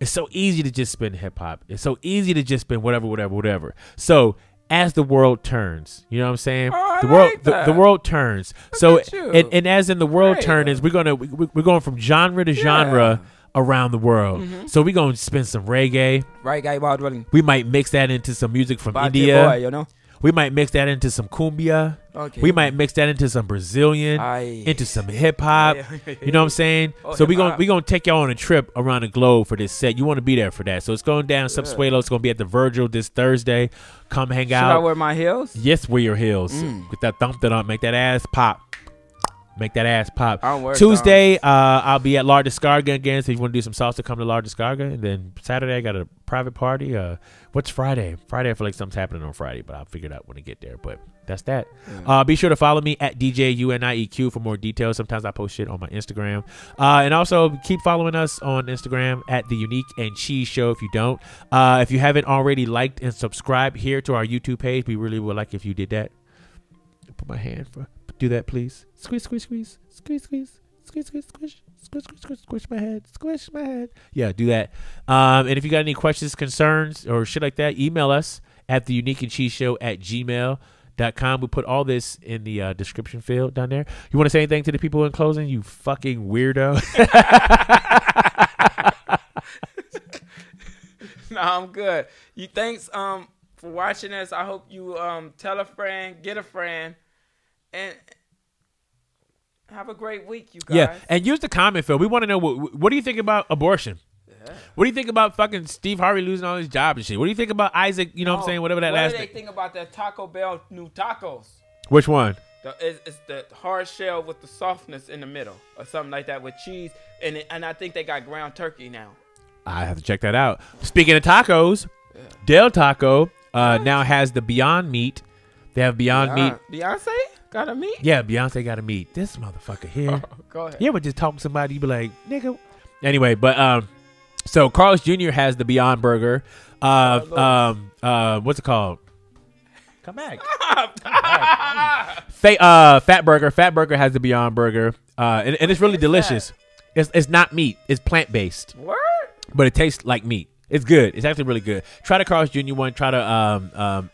It's so easy to just spin hip hop. It's so easy to just spin whatever. So as the world turns, you know what I'm saying? The world turns. So and as in the world turns, we're going from genre to genre around the world. So we're gonna spin some reggae. Reggae, we might mix that into some music from India. Boy, We might mix that into some cumbia. Okay. We might mix that into some Brazilian, into some hip hop. You know what I'm saying? So we gonna take y'all on a trip around the globe for this set. You want to be there for that. So it's going down. Subsuelo. It's gonna be at the Virgil this Thursday. Come hang out. Should I wear my heels? Yes, wear your heels. With that thump that up, make that ass pop. Make that ass pop. Tuesday, I'll be at La Descarga again. So if you want to do some salsa, come to La Descarga. And then Saturday, I got a private party. What's Friday? Friday, I feel like something's happening on Friday, but I'll figure it out when I get there. But that's that. Be sure to follow me at DJ UNIEQ for more details. Sometimes I post shit on my Instagram. And also keep following us on Instagram at The Unique and Cheese Show if you don't. If you haven't already liked and subscribed here to our YouTube page, we really would like if you did that. Put my hand for... Do that, please. Squeeze, squeeze, squeeze, squeeze, squeeze, squeeze, squeeze, squish, squish, squish, squish, squish my head, squish my head. Yeah, do that. And if you got any questions, concerns, or shit like that, email us at theuniqueandcheeseshow@gmail.com. We put all this in the description field down there. You want to say anything to the people in closing? You fucking weirdo. No, I'm good. Thanks for watching us. I hope you tell a friend, get a friend. And have a great week, you guys. Yeah, and use the comment field. We want to know what do you think about abortion? Yeah. What do you think about fucking Steve Harvey losing all his job and shit? What do you think about Isaac? You know what I'm saying? Whatever that last. What do they think about that Taco Bell new tacos? Which one? It's the hard shell with the softness in the middle, or something like that with cheese, and I think they got ground turkey now. I have to check that out. Speaking of tacos, Del Taco now has the Beyond Meat. They have Beyond Meat. Beyonce got a meat? Yeah, Beyonce got a meat. This motherfucker here. Go ahead. You ever just talk to somebody, you be like, nigga. Anyway, but so Carl's Jr. has the Beyond Burger. What's it called? Come back. Fat Burger. Fat Burger has the Beyond Burger. And it's really delicious. It's not meat. It's plant-based. What? But it tastes like meat. It's good. It's actually really good. Try the Carl's Jr. one. Try the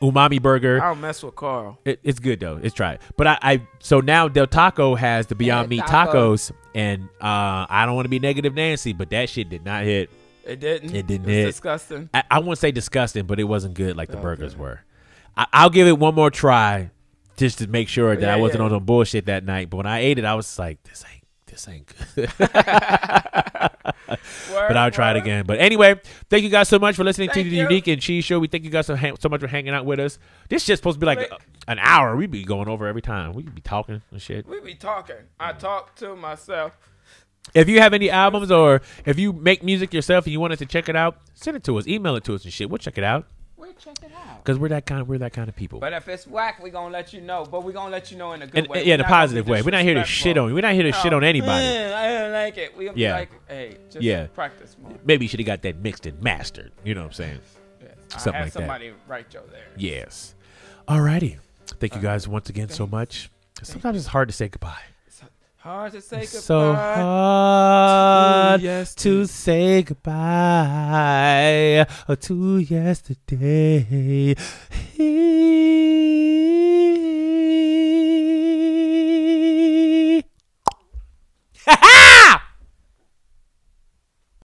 Umami Burger. I don't mess with Carl. It's good though. It's try it. But so now Del Taco has the Beyond Meat tacos, and I don't want to be negative Nancy, but that shit did not hit. It didn't. It didn't hit. Disgusting. I won't say disgusting, but it wasn't good like the burgers were. I'll give it one more try just to make sure that I wasn't on some bullshit that night. But when I ate it, I was like, this ain't good. But I'll try it again. But anyway, thank you guys so much for listening to the Unique and Cheese Show. We thank you guys so much for hanging out with us. This shit's supposed to be like an hour. We be going over every time. We be talking and shit. We be talking. I talk to myself. If you have any albums or if you make music yourself and you want us to check it out, send it to us. Email it to us and shit. We'll check it out. We'll check it out. Because we're that kind of people. But if it's whack, we're going to let you know. But we're going to let you know in a good way. Yeah, in a positive way. We're not here to shit on you. We're not here to shit on anybody. I don't like it. We'll be like, hey, just practice more. Maybe you should have got that mixed and mastered. You know what I'm saying? Yes. Something like somebody write you there. Yes. Alrighty. Thank you guys once again so much. Sometimes it's hard to say goodbye. Hard to say goodbye. So hard to say goodbye to yesterday. Ha ha!